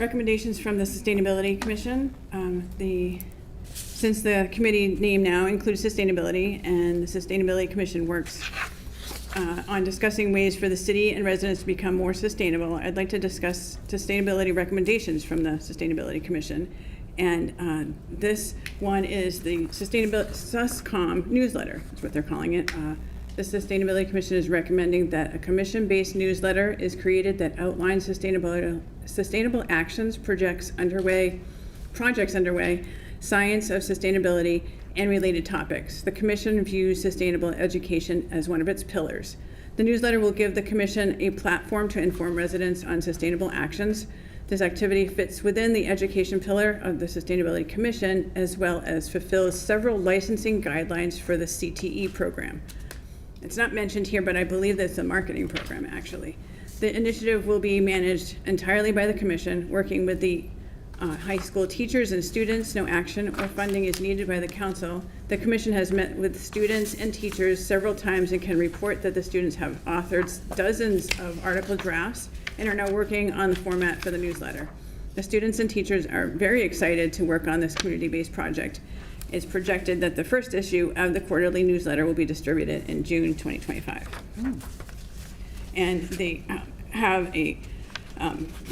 recommendations from the Sustainability Commission. Since the committee name now includes sustainability, and the Sustainability Commission works on discussing ways for the city and residents to become more sustainable, I'd like to discuss sustainability recommendations from the Sustainability Commission. And this one is the Sustainability SUSCOM newsletter, that's what they're calling it. The Sustainability Commission is recommending that a commission-based newsletter is created that outlines sustainable actions, projects underway, science of sustainability, and related topics. The Commission views sustainable education as one of its pillars. The newsletter will give the Commission a platform to inform residents on sustainable actions. This activity fits within the education pillar of the Sustainability Commission, as well as fulfills several licensing guidelines for the CTE program. It's not mentioned here, but I believe that's a marketing program, actually. The initiative will be managed entirely by the Commission, working with the high school teachers and students. No action or funding is needed by the Council. The Commission has met with students and teachers several times and can report that the students have authored dozens of article drafts and are now working on the format for the newsletter. The students and teachers are very excited to work on this community-based project. It's projected that the first issue of the quarterly newsletter will be distributed in June 2025. And they have a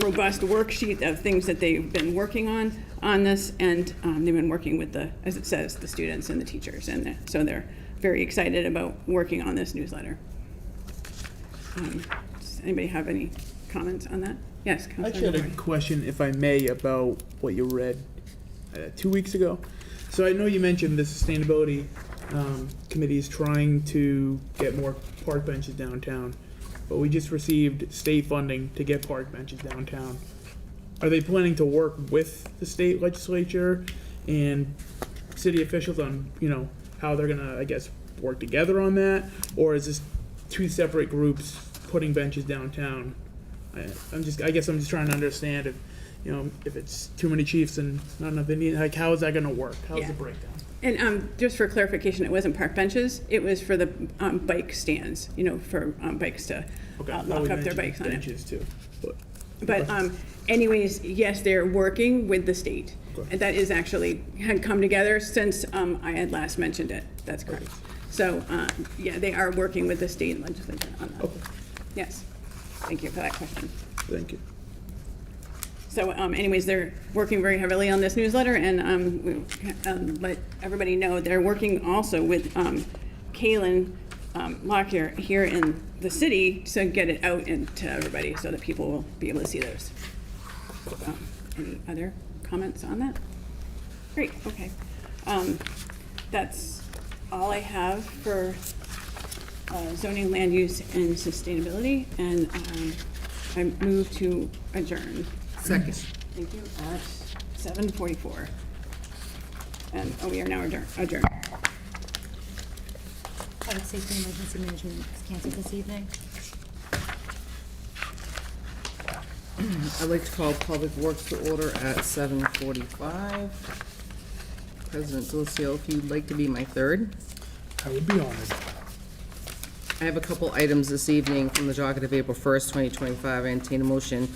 robust worksheet of things that they've been working on this, and they've been working with as it says, the students and the teachers, and so they're very excited about working on this newsletter. Does anybody have any comments on that? Yes, I actually had a question, if I may, about what you read 2 weeks ago. So I know you mentioned the Sustainability Committee is trying to get more park benches downtown, but we just received state funding to get park benches downtown. Are they planning to work with the state legislature and city officials on, you know, how they're gonna, I guess, work together on that? Or is this two separate groups putting benches downtown? I guess I'm just trying to understand if, you know, if it's too many chiefs and not enough Indians, like, how is that gonna work? How's the breakdown? And just for clarification, it wasn't park benches, it was for the bike stands, you know, for bikes to lock up their bikes on it. Benches too, But anyways, yes, they're working with the state. Okay. And that is actually, had come together since I had last mentioned it, that's correct. Okay. So, yeah, they are working with the state legislature on that. Okay. Yes, thank you for that question. Thank you. So anyways, they're working very heavily on this newsletter, and let everybody know they're working also with Kalen Lockyer here in the city to get it out to everybody so that people will be able to see those. Any other comments on that? Great, okay. That's all I have for zoning, land use, and sustainability, and I move to adjourn. Second. Thank you. At 7:44. And we are now adjourned. Public safety and emergency management is canceled this evening. I'd like to call Public Works to order at 7:45. President Delacio, if you'd like to be my third. I would be honored. I have a couple items this evening from the docket of April 1st, 2025. I entertain a motion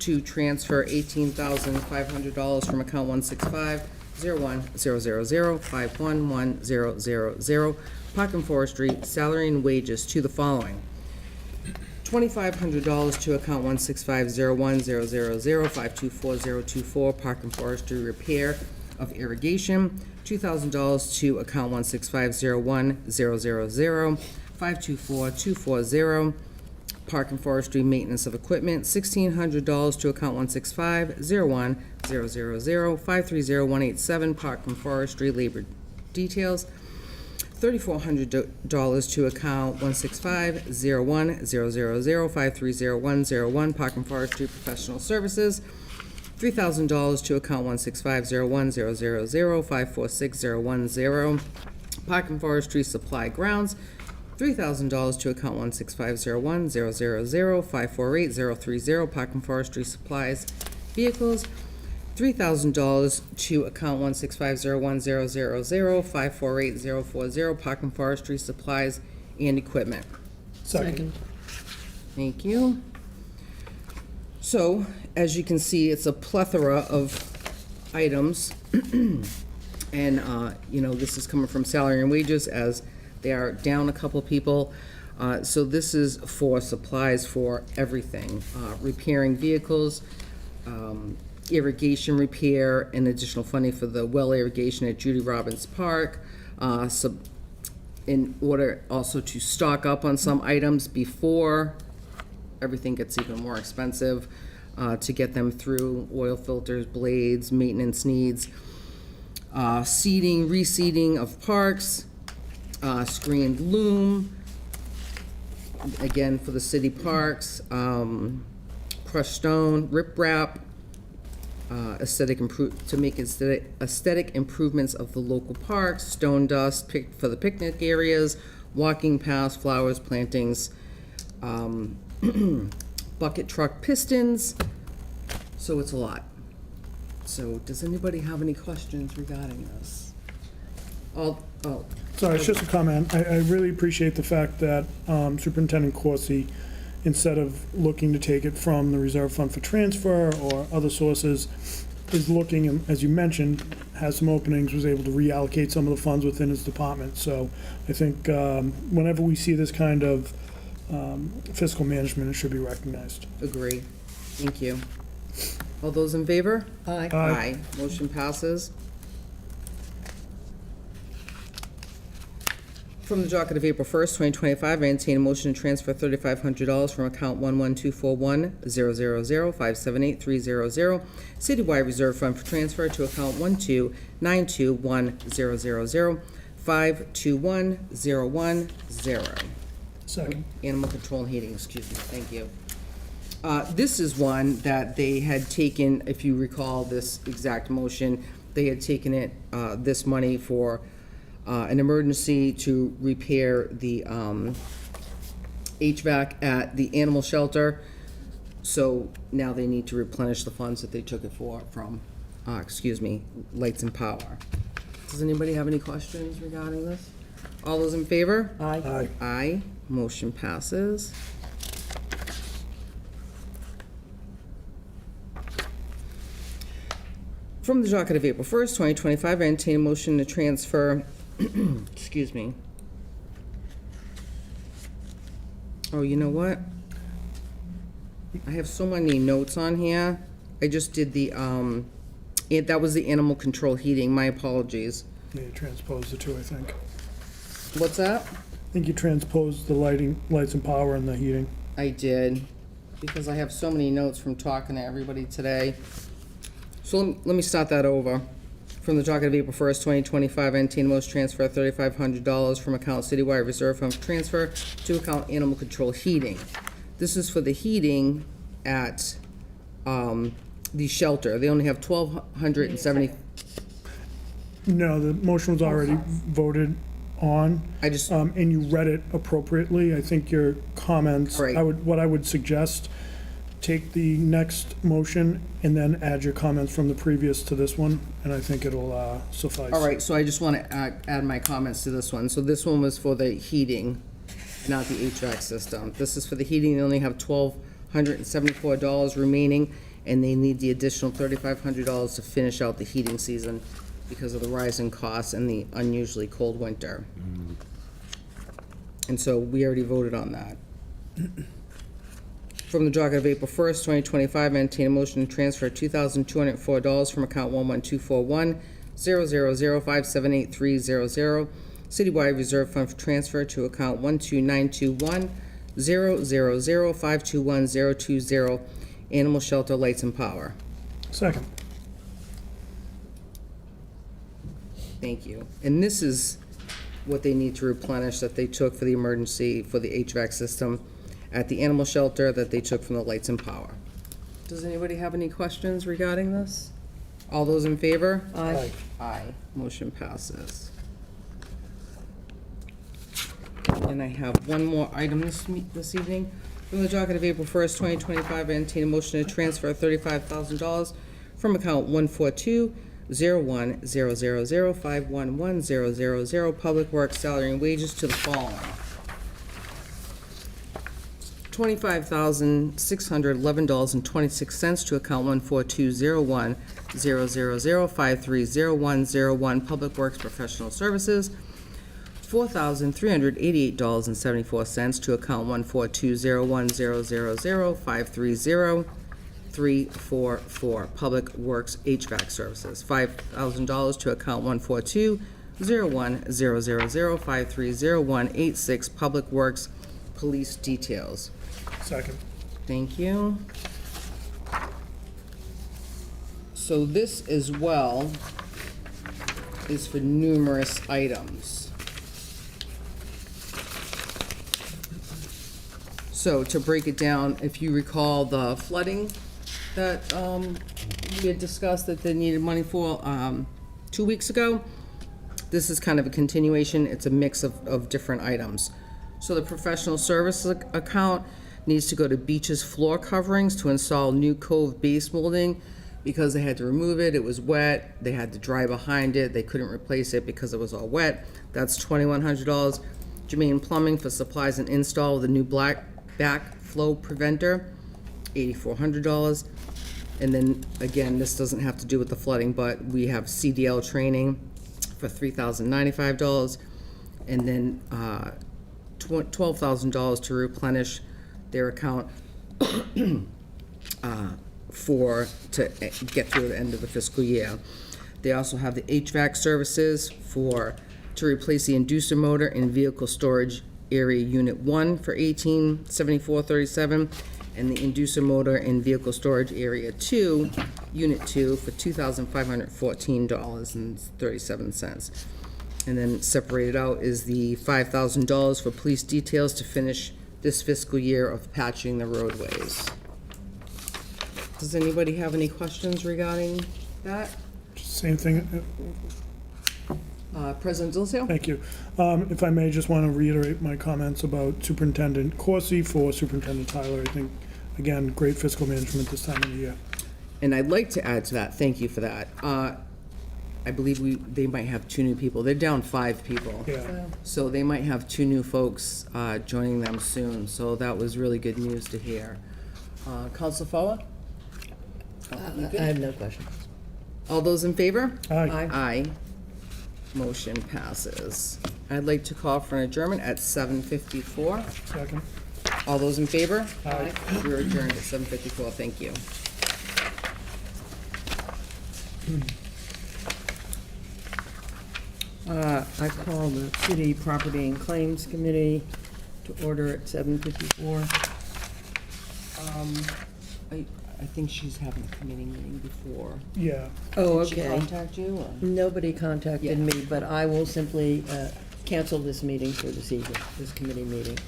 to transfer $18,500 from account 165-01-000-511-000, Park and Forestry, salary and wages to the following. $2,500 to account 165-01-000-524-024, Park and Forestry repair of irrigation. $2,000 to account 165-01-000-524-240, Park and Forestry maintenance of equipment. $1,600 to account 165-01-000-530-187, Park and Forestry labor details. $3,400 to account 165-01-000-530-101, Park and Forestry professional services. $3,000 to account 165-01-000-546-010, Park and Forestry supply grounds. $3,000 to account 165-01-000-548-030, Park and Forestry supplies vehicles. $3,000 to account 165-01-000-548-040, Park and Forestry supplies and equipment. Second. Thank you. So, as you can see, it's a plethora of items. And, this is coming from salary and wages as they are down a couple people. So this is for supplies for everything, repairing vehicles, irrigation repair, and additional funding for the well irrigation at Judy Robbins Park. In order also to stock up on some items before everything gets even more expensive, to get them through oil filters, blades, maintenance needs, seeding, reseeding of parks, screened loom, again for the city parks, crushed stone, riprap, to make aesthetic improvements of the local parks, stone dust for the picnic areas, walking paths, flowers, plantings, bucket truck pistons. So it's a lot. So does anybody have any questions regarding this? Sorry, it's just a comment. I really appreciate the fact that Superintendent Corsi, instead of looking to take it from the reserve fund for transfer or other sources, is looking, and as you mentioned, has some openings, was able to reallocate some of the funds within his department. So I think whenever we see this kind of fiscal management, it should be recognized. Agree. Thank you. All those in favor? Aye. Aye. Motion passes. From the docket of April 1st, 2025, I entertain a motion to transfer $3,500 from account 11241-000-578-300, citywide reserve fund for transfer to account 12921-000-521-010. Second. Animal control and heating, excuse me, thank you. This is one that they had taken, if you recall this exact motion, they had taken it, this money for an emergency to repair the HVAC at the animal shelter. So now they need to replenish the funds that they took it from, Lights and Power. Does anybody have any questions regarding this? All those in favor? Aye. Aye. Aye. Motion passes. From the docket of April 1st, 2025, I entertain a motion to transfer, excuse me. Oh, you know what? I have so many notes on here. I just did the, that was the animal control heating, my apologies. Yeah, you transposed the two, I think. What's that? I think you transposed the lights and power and the heating. I did, because I have so many notes from talking to everybody today. So let me start that over. From the docket of April 1st, 2025, I entertain a motion to transfer $3,500 from account citywide reserve fund transfer to account animal control heating. This is for the heating at the shelter. They only have 1,270. No, the motion was already voted on. I just, And you read it appropriately. I think your comments, Right. what I would suggest, take the next motion and then add your comments from the previous to this one, and I think it'll suffice. all right, so I just want to add my comments to this one. So this one was for the heating, not the HVAC system. This is for the heating. They only have $1,274 remaining, and they need the additional $3,500 to finish out the heating season because of the rise in costs and the unusually cold winter. And so we already voted on that. From the docket of April 1st, 2025, I entertain a motion to transfer $2,204 from account 11241-000578300, citywide reserve fund for transfer to account 12921-000521020, animal shelter lights and power. Second. Thank you. And this is what they need to replenish that they took for the emergency, for the HVAC system at the animal shelter that they took from the lights and power. Does anybody have any questions regarding this? All those in favor? Aye. Aye. Motion passes. And I have one more item this evening. From the docket of April 1st, 2025, I entertain a motion to transfer $35,000 from account 142-01-000-511-000, Public Works Salary and Wages to the following: $25,611.26 to account 142-01-000-530101, Public Works Professional Services; $4,388.74 to account 142-01-000-530344, Public Works HVAC Services; $5,000 to account 142-01-000-530186, Public Works Police Details. Second. Thank you. So this as well is for numerous items. So to break it down, if you recall the flooding that we had discussed that they needed money for 2 weeks ago, this is kind of a continuation. It's a mix of different items. So the professional services account needs to go to Beach's floor coverings to install new cove base molding because they had to remove it. It was wet. They had to dry behind it. They couldn't replace it because it was all wet. That's $2,100. Jermaine Plumbing for supplies and install of the new black backflow preventer, $8,400. And then again, this doesn't have to do with the flooding, but we have CDL training for $3,095. And then $12,000 to replenish their account to get through the end of the fiscal year. They also have the HVAC services to replace the inducer motor in vehicle storage area unit 1 for $1,874.37, and the inducer motor in vehicle storage area 2, unit 2, for $2,514.37. And then separated out is the $5,000 for police details to finish this fiscal year of patching the roadways. Does anybody have any questions regarding that? Same thing. President Zilseo? Thank you. If I may, just want to reiterate my comments about Superintendent Corsi for Superintendent Tyler. I think, again, great fiscal management this time of the year. And I'd like to add to that, thank you for that. I believe they might have 2 new people. They're down 5 people. Yeah. So they might have 2 new folks joining them soon. So that was really good news to hear. Council Foa? I have no questions. All those in favor? Aye. Aye. Motion passes. I'd like to call for an adjournment at 7:54. Second. All those in favor? Aye. We're adjourned at 7:54. Thank you. I call the City Property and Claims Committee to order at 7:54. I think she's having a committee meeting before. Yeah. Oh, Did she okay. contact you, or? Nobody contacted Yeah. me, but I will simply cancel this meeting for this evening, this committee meeting.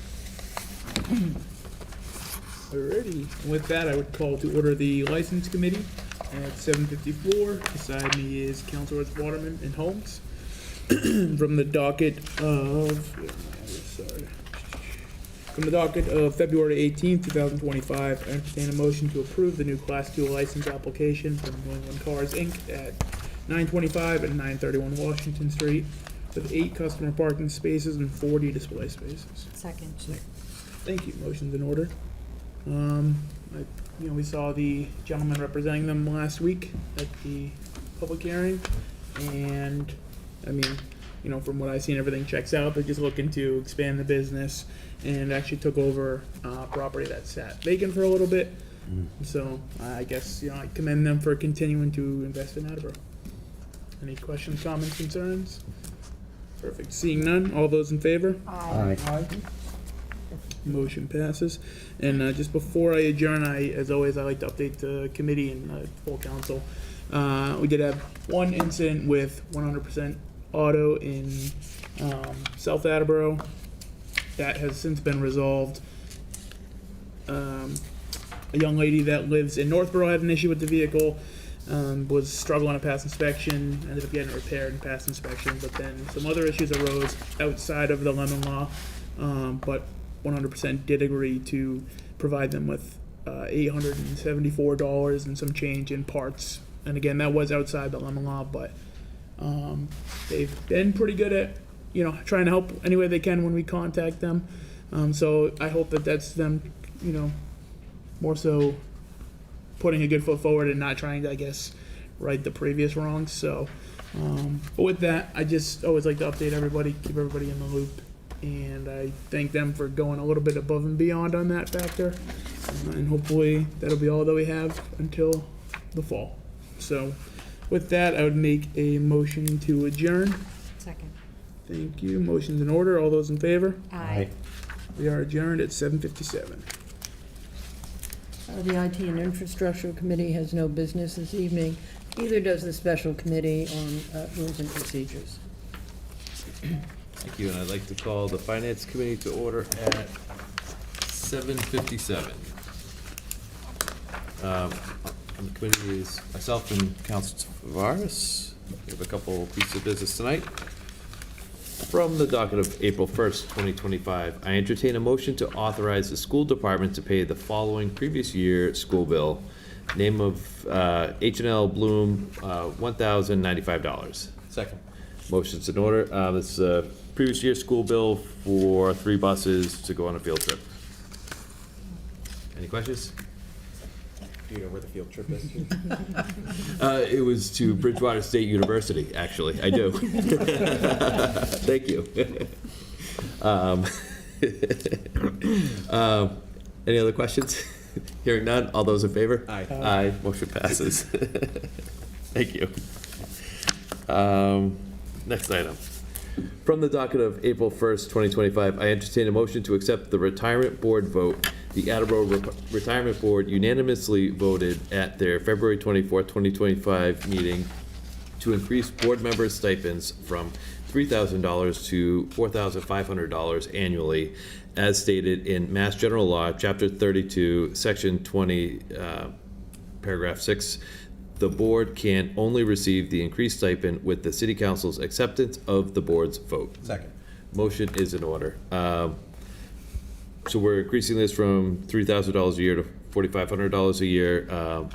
Alrighty. With that, I would call to order the License Committee. at 7:54. Beside me is Councilors Waterman and Holmes. From the docket of, sorry. From the docket of February 18th, 2025, I entertain a motion to approve the new Class 2 license application from New England Cars, Inc. at 925 and 931 Washington Street with 8 customer parking spaces and 40 display spaces. Second. Thank you. Motion's in order. We saw the gentleman representing them last week at the public hearing, and from what I've seen, everything checks out. They're just looking to expand the business and actually took over property that sat vacant for a little bit. So I guess I commend them for continuing to invest in Attleboro. Any questions, comments, concerns? Perfect. Seeing none, all those in favor? Aye. Motion passes. And just before I adjourn, as always, I like to update the committee and full council. We did have one incident with 100% auto in South Attleboro. That has since been resolved. A young lady that lives in Northborough had an issue with the vehicle, was struggling to pass inspection, ended up getting it repaired and passed inspection, but then some other issues arose outside of the lemon law, but 100% did agree to provide them with $874 and some change in parts. And again, that was outside the lemon law, but they've been pretty good at trying to help any way they can when we contact them. So I hope that that's them, more so putting a good foot forward and not trying to, I guess, right the previous wrongs. So, but with that, I just always like to update everybody, keep everybody in the loop. And I thank them for going a little bit above and beyond on that factor. And hopefully that'll be all that we have until the fall. So with that, I would make a motion to adjourn. Second. Thank you. Motion's in order. All those in favor? Aye. We are adjourned at 7:57. The IT and Infrastructure Committee has no business this evening. Neither does the Special Committee on Rules and Procedures. Thank you, and I'd like to call the Finance Committee to order at 7:57. On the committee is myself and Councilor Tavares. We have a couple pieces of business tonight. From the docket of April 1st, 2025, I entertain a motion to authorize the school department to pay the following previous year school bill. Name of H&L Bloom, $1,095. Second. Motion's in order. This is a previous year school bill for 3 buses to go on a field trip. Any questions? Do you know where the field trip is? It was to Bridgewater State University, actually. I do. Thank you. Any other questions? Hearing none, all those in favor? Aye. Aye, motion passes. Thank you. Next item. From the docket of April 1st, 2025, I entertain a motion to accept the retirement board vote. The Attleboro Retirement Board unanimously voted at their February 24th, 2025 meeting to increase board members' stipends from $3,000 to $4,500 annually, as stated in Mass General Law, Chapter 32, Section 20, Paragraph 6. The board can only receive the increased stipend with the City Council's acceptance of the board's vote. Second. Motion is in order. So we're increasing this from $3,000 a year to $4,500 a year.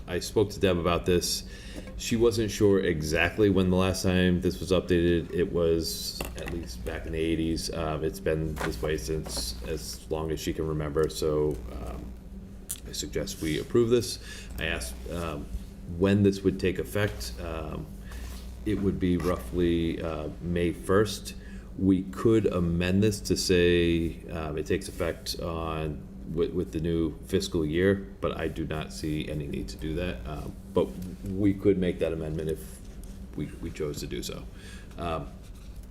I spoke to Deb about this. She wasn't sure exactly when the last time this was updated. It was at least back in the 80s. It's been this way since as long as she can remember. So I suggest we approve this. I asked when this would take effect. It would be roughly May 1st. We could amend this to say it takes effect on with the new fiscal year, but I do not see any need to do that. But we could make that amendment if we chose to do so. I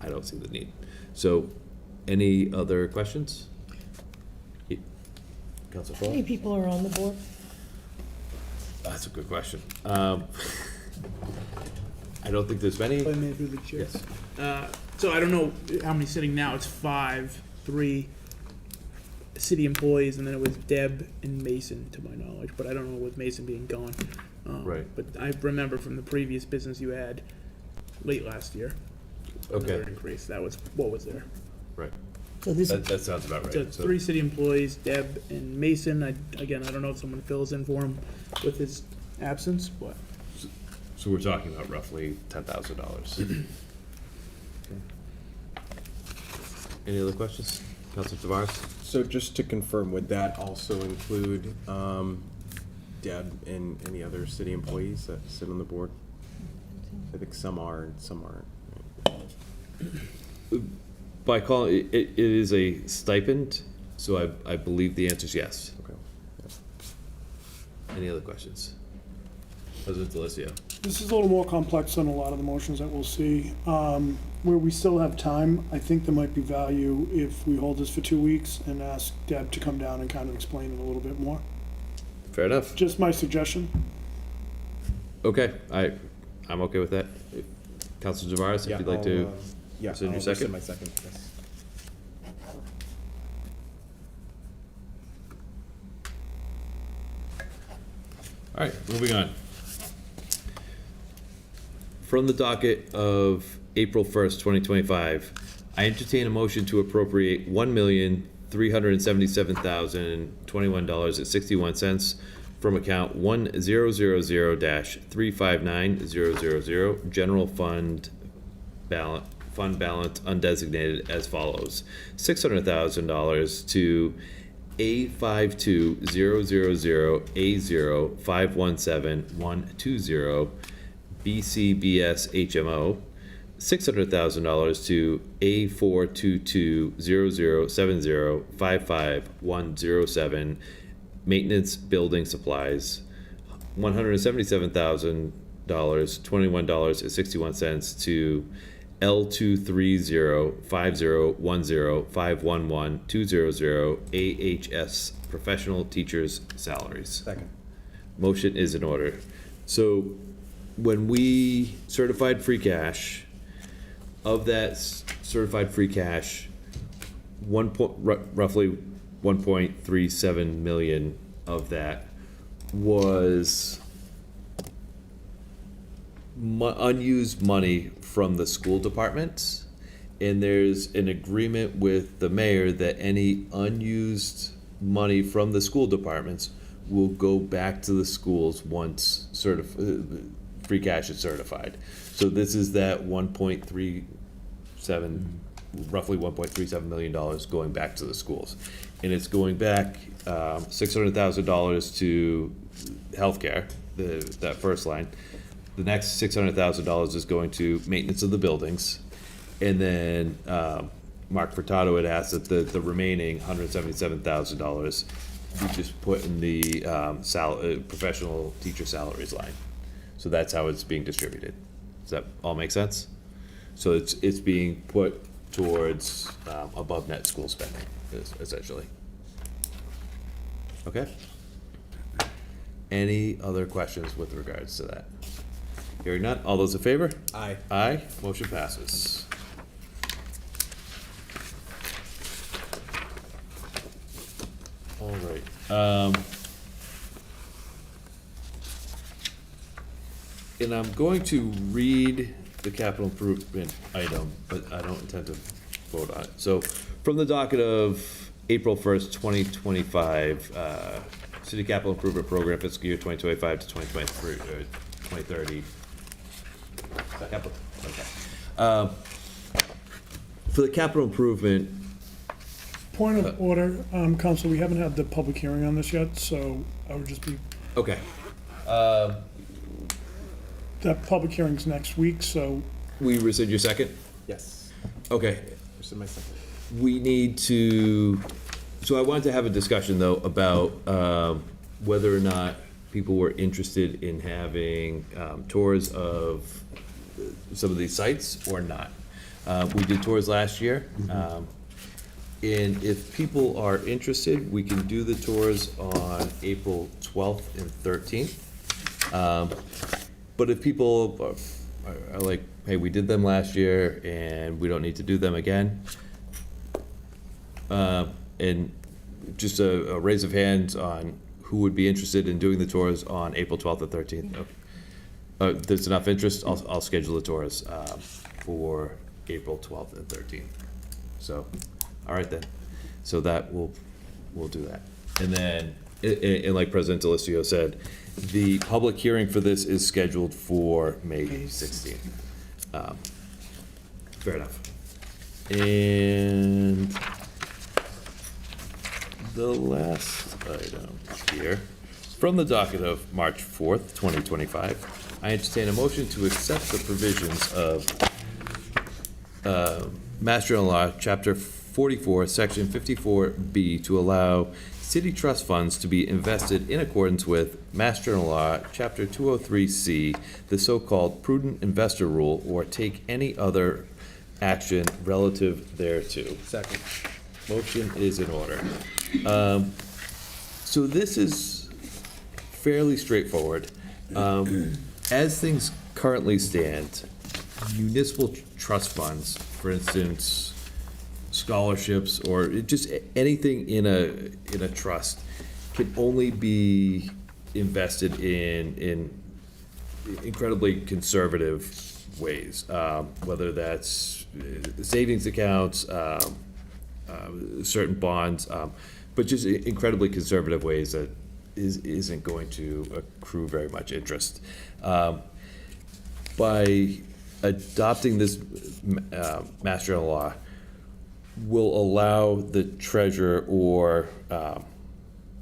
don't see the need. So, any other questions? Councilor How many Fall? people are on the board? That's a good question. I don't think there's many. If I may through the chair. Yes. So I don't know how many sitting now. It's 5, 3, city employees, and then it was Deb and Mason, to my knowledge, but I don't know with Mason being gone. Right. But I remember from the previous business you had late last year. Okay. Another increase, that was what was there. Right. So this, That sounds about So right. So- 3 city employees, Deb and Mason. Again, I don't know if someone fills in for him with his absence, but So we're talking about roughly $10,000. Any other questions? Counselor Tavares? So just to confirm, would that also include Deb and any other city employees that sit on the board? I think some are and some aren't. By calling, it is a stipend, so I believe the answer is yes. Okay. Any other questions? President Delicio? This is a little more complex than a lot of the motions that we'll see. Where we still have time, I think there might be value if we hold this for 2 weeks and ask Deb to come down and kind of explain it a little bit more. Fair enough. Just my suggestion. Okay, I'm okay with that. Counselor Tavares, if you'd like to Yeah, rescind your I'll rescind second? my second, yes. All right, moving on. From the docket of April 1st, 2025, I entertain a motion to appropriate $1,377,021.61 from account 1000-359-000, general fund balance undesignated as follows: $600,000 to A52000A0517-120 BCBS HMO, $600,000 to A422007055-107 Maintenance Building Supplies, $177,000, $21.61 to L2305010511200 AHS Professional Teachers Salaries. Second. Motion is in order. So when we certified free cash, of that certified free cash, roughly 1.37 million of that was unused money from the school departments. And there's an agreement with the mayor that any unused money from the school departments will go back to the schools once free cash is certified. So this is that 1.37, roughly $1.37 million going back to the schools. And it's going back $600,000 to healthcare, that first line. The next $600,000 is going to maintenance of the buildings. And then Mark Furtado had asked that the remaining $177,000 we just put in the professional teacher salaries line. So that's how it's being distributed. Does that all make sense? So it's being put towards above net school spending, essentially. Okay? Any other questions with regards to that? Hearing none, all those in favor? Aye. Aye, motion passes. All right. And I'm going to read the capital improvement item, but I don't intend to vote on it. So, from the docket of April 1st, 2025, City Capital Improvement Program fiscal year 2025 to 2023, 2030. Is that capital? Okay. For the capital improvement, Point of order, Council, we haven't had the public hearing on this yet, so I would just be, okay. that public hearing's next week, so We rescind your second? Yes. Okay. Rescind my second. We need to, so I wanted to have a discussion though about whether or not people were interested in having tours of some of these sites or not. We did tours last year. And if people are interested, we can do the tours on April 12th and 13th. But if people are like, hey, we did them last year and we don't need to do them again, and just a raise of hands on who would be interested in doing the tours on April 12th and 13th. There's enough interest, I'll schedule the tours for April 12th and 13th. So, all right then. So that we'll do that. And then, and like President Delicio said, the public hearing for this is scheduled for May 16th. Fair enough. And the last item here, from the docket of March 4th, 2025, I entertain a motion to accept the provisions of Mass General Law, Chapter 44, Section 54B, to allow city trust funds to be invested in accordance with Mass General Law, Chapter 203C, the so-called prudent investor rule, or take any other action relative thereto. Second. Motion is in order. So this is fairly straightforward. As things currently stand, municipal trust funds, for instance, scholarships, or just anything in a trust, can only be invested in incredibly conservative ways, whether that's savings accounts, certain bonds, but just incredibly conservative ways that isn't going to accrue very much interest. By adopting this Mass General Law, will allow the treasurer or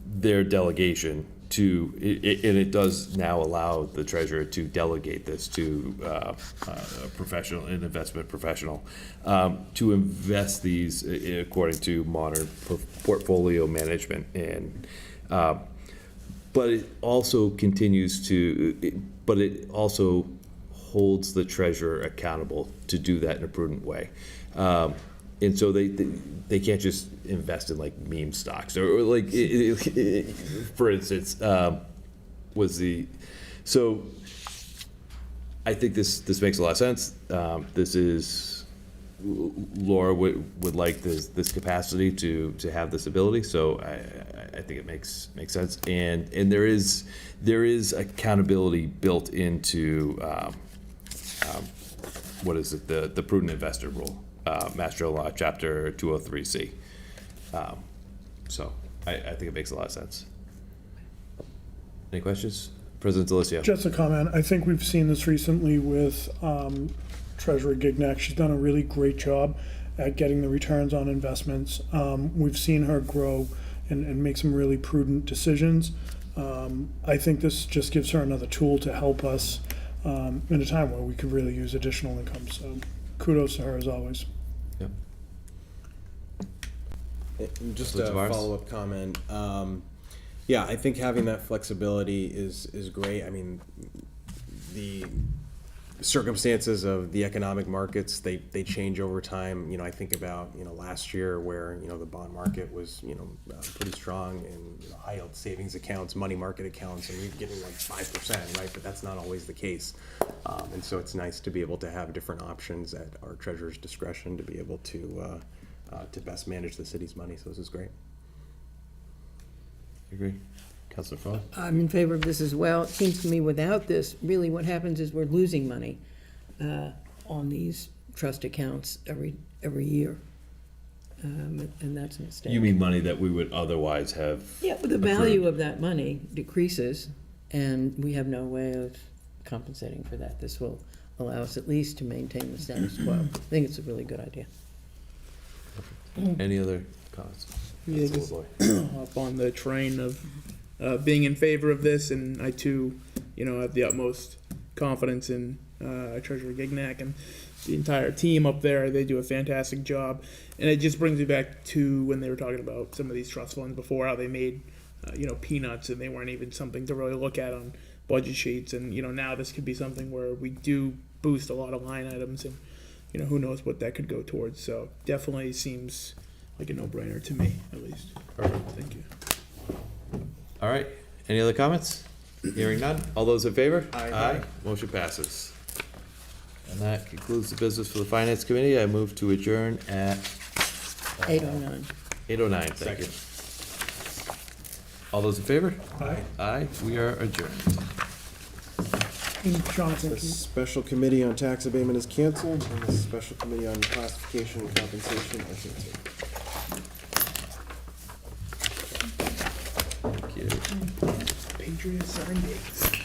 their delegation to, and it does now allow the treasurer to delegate this to a professional, an investment professional, to invest these according to modern portfolio management. And but it also continues to, but it also holds the treasurer accountable to do that in a prudent way. And so they can't just invest in like meme stocks or like, for instance, so I think this makes a lot of sense. This is, Laura would like this capacity to have this ability. So I think it makes sense. And there is accountability built into, what is it? The prudent investor rule. Mass General Law, Chapter 203C. So I think it makes a lot of sense. Any questions? President Delicio. Just a comment. I think we've seen this recently with Treasurer Gignac. She's done a really great job at getting the returns on investments. We've seen her grow and make some really prudent decisions. I think this just gives her another tool to help us in a time where we could really use additional income. So kudos to her as always. Yep. And just So a Tavares? follow-up comment. Yeah, I think having that flexibility is great. I mean, the circumstances of the economic markets, they change over time. I think about, last year where, the bond market was, pretty strong, and high yield savings accounts, money market accounts, and you're getting like 5%, right? But that's not always the case. And so it's nice to be able to have different options at our treasurer's discretion to be able to best manage the city's money. So this is great. You agree? Councilor Foh? I'm in favor of this as well. It seems to me without this, really what happens is we're losing money on these trust accounts every year. And that's a mistake. You mean money that we would otherwise have? Yeah, but the value of that money decreases, and we have no way of compensating for that. This will allow us at least to maintain the status quo. I think it's a really good idea. Any other comments? Yeah, Councilor just Loy. hop on the train of being in favor of this, and I too, have the utmost confidence in Treasurer Gignac and the entire team up there. They do a fantastic job, and it just brings me back to when they were talking about some of these trust funds before, how they made peanuts, and they weren't even something to really look at on budget sheets. And now this could be something where we do boost a lot of line items, and who knows what that could go towards. So definitely seems like a no-brainer to me, at least. Perfect. Thank you. All right. Any other comments? Hearing none. All those in favor? Aye. Motion passes. And that concludes the business for the Finance Committee. I move to adjourn at 8:09. 8:09. Thank you. All those in favor? Aye. Aye, we are adjourned. And Jonathan, The special committee on tax abatement is canceled, and the special committee on classification and compensation are canceled. Thank you. Patriots are engaged.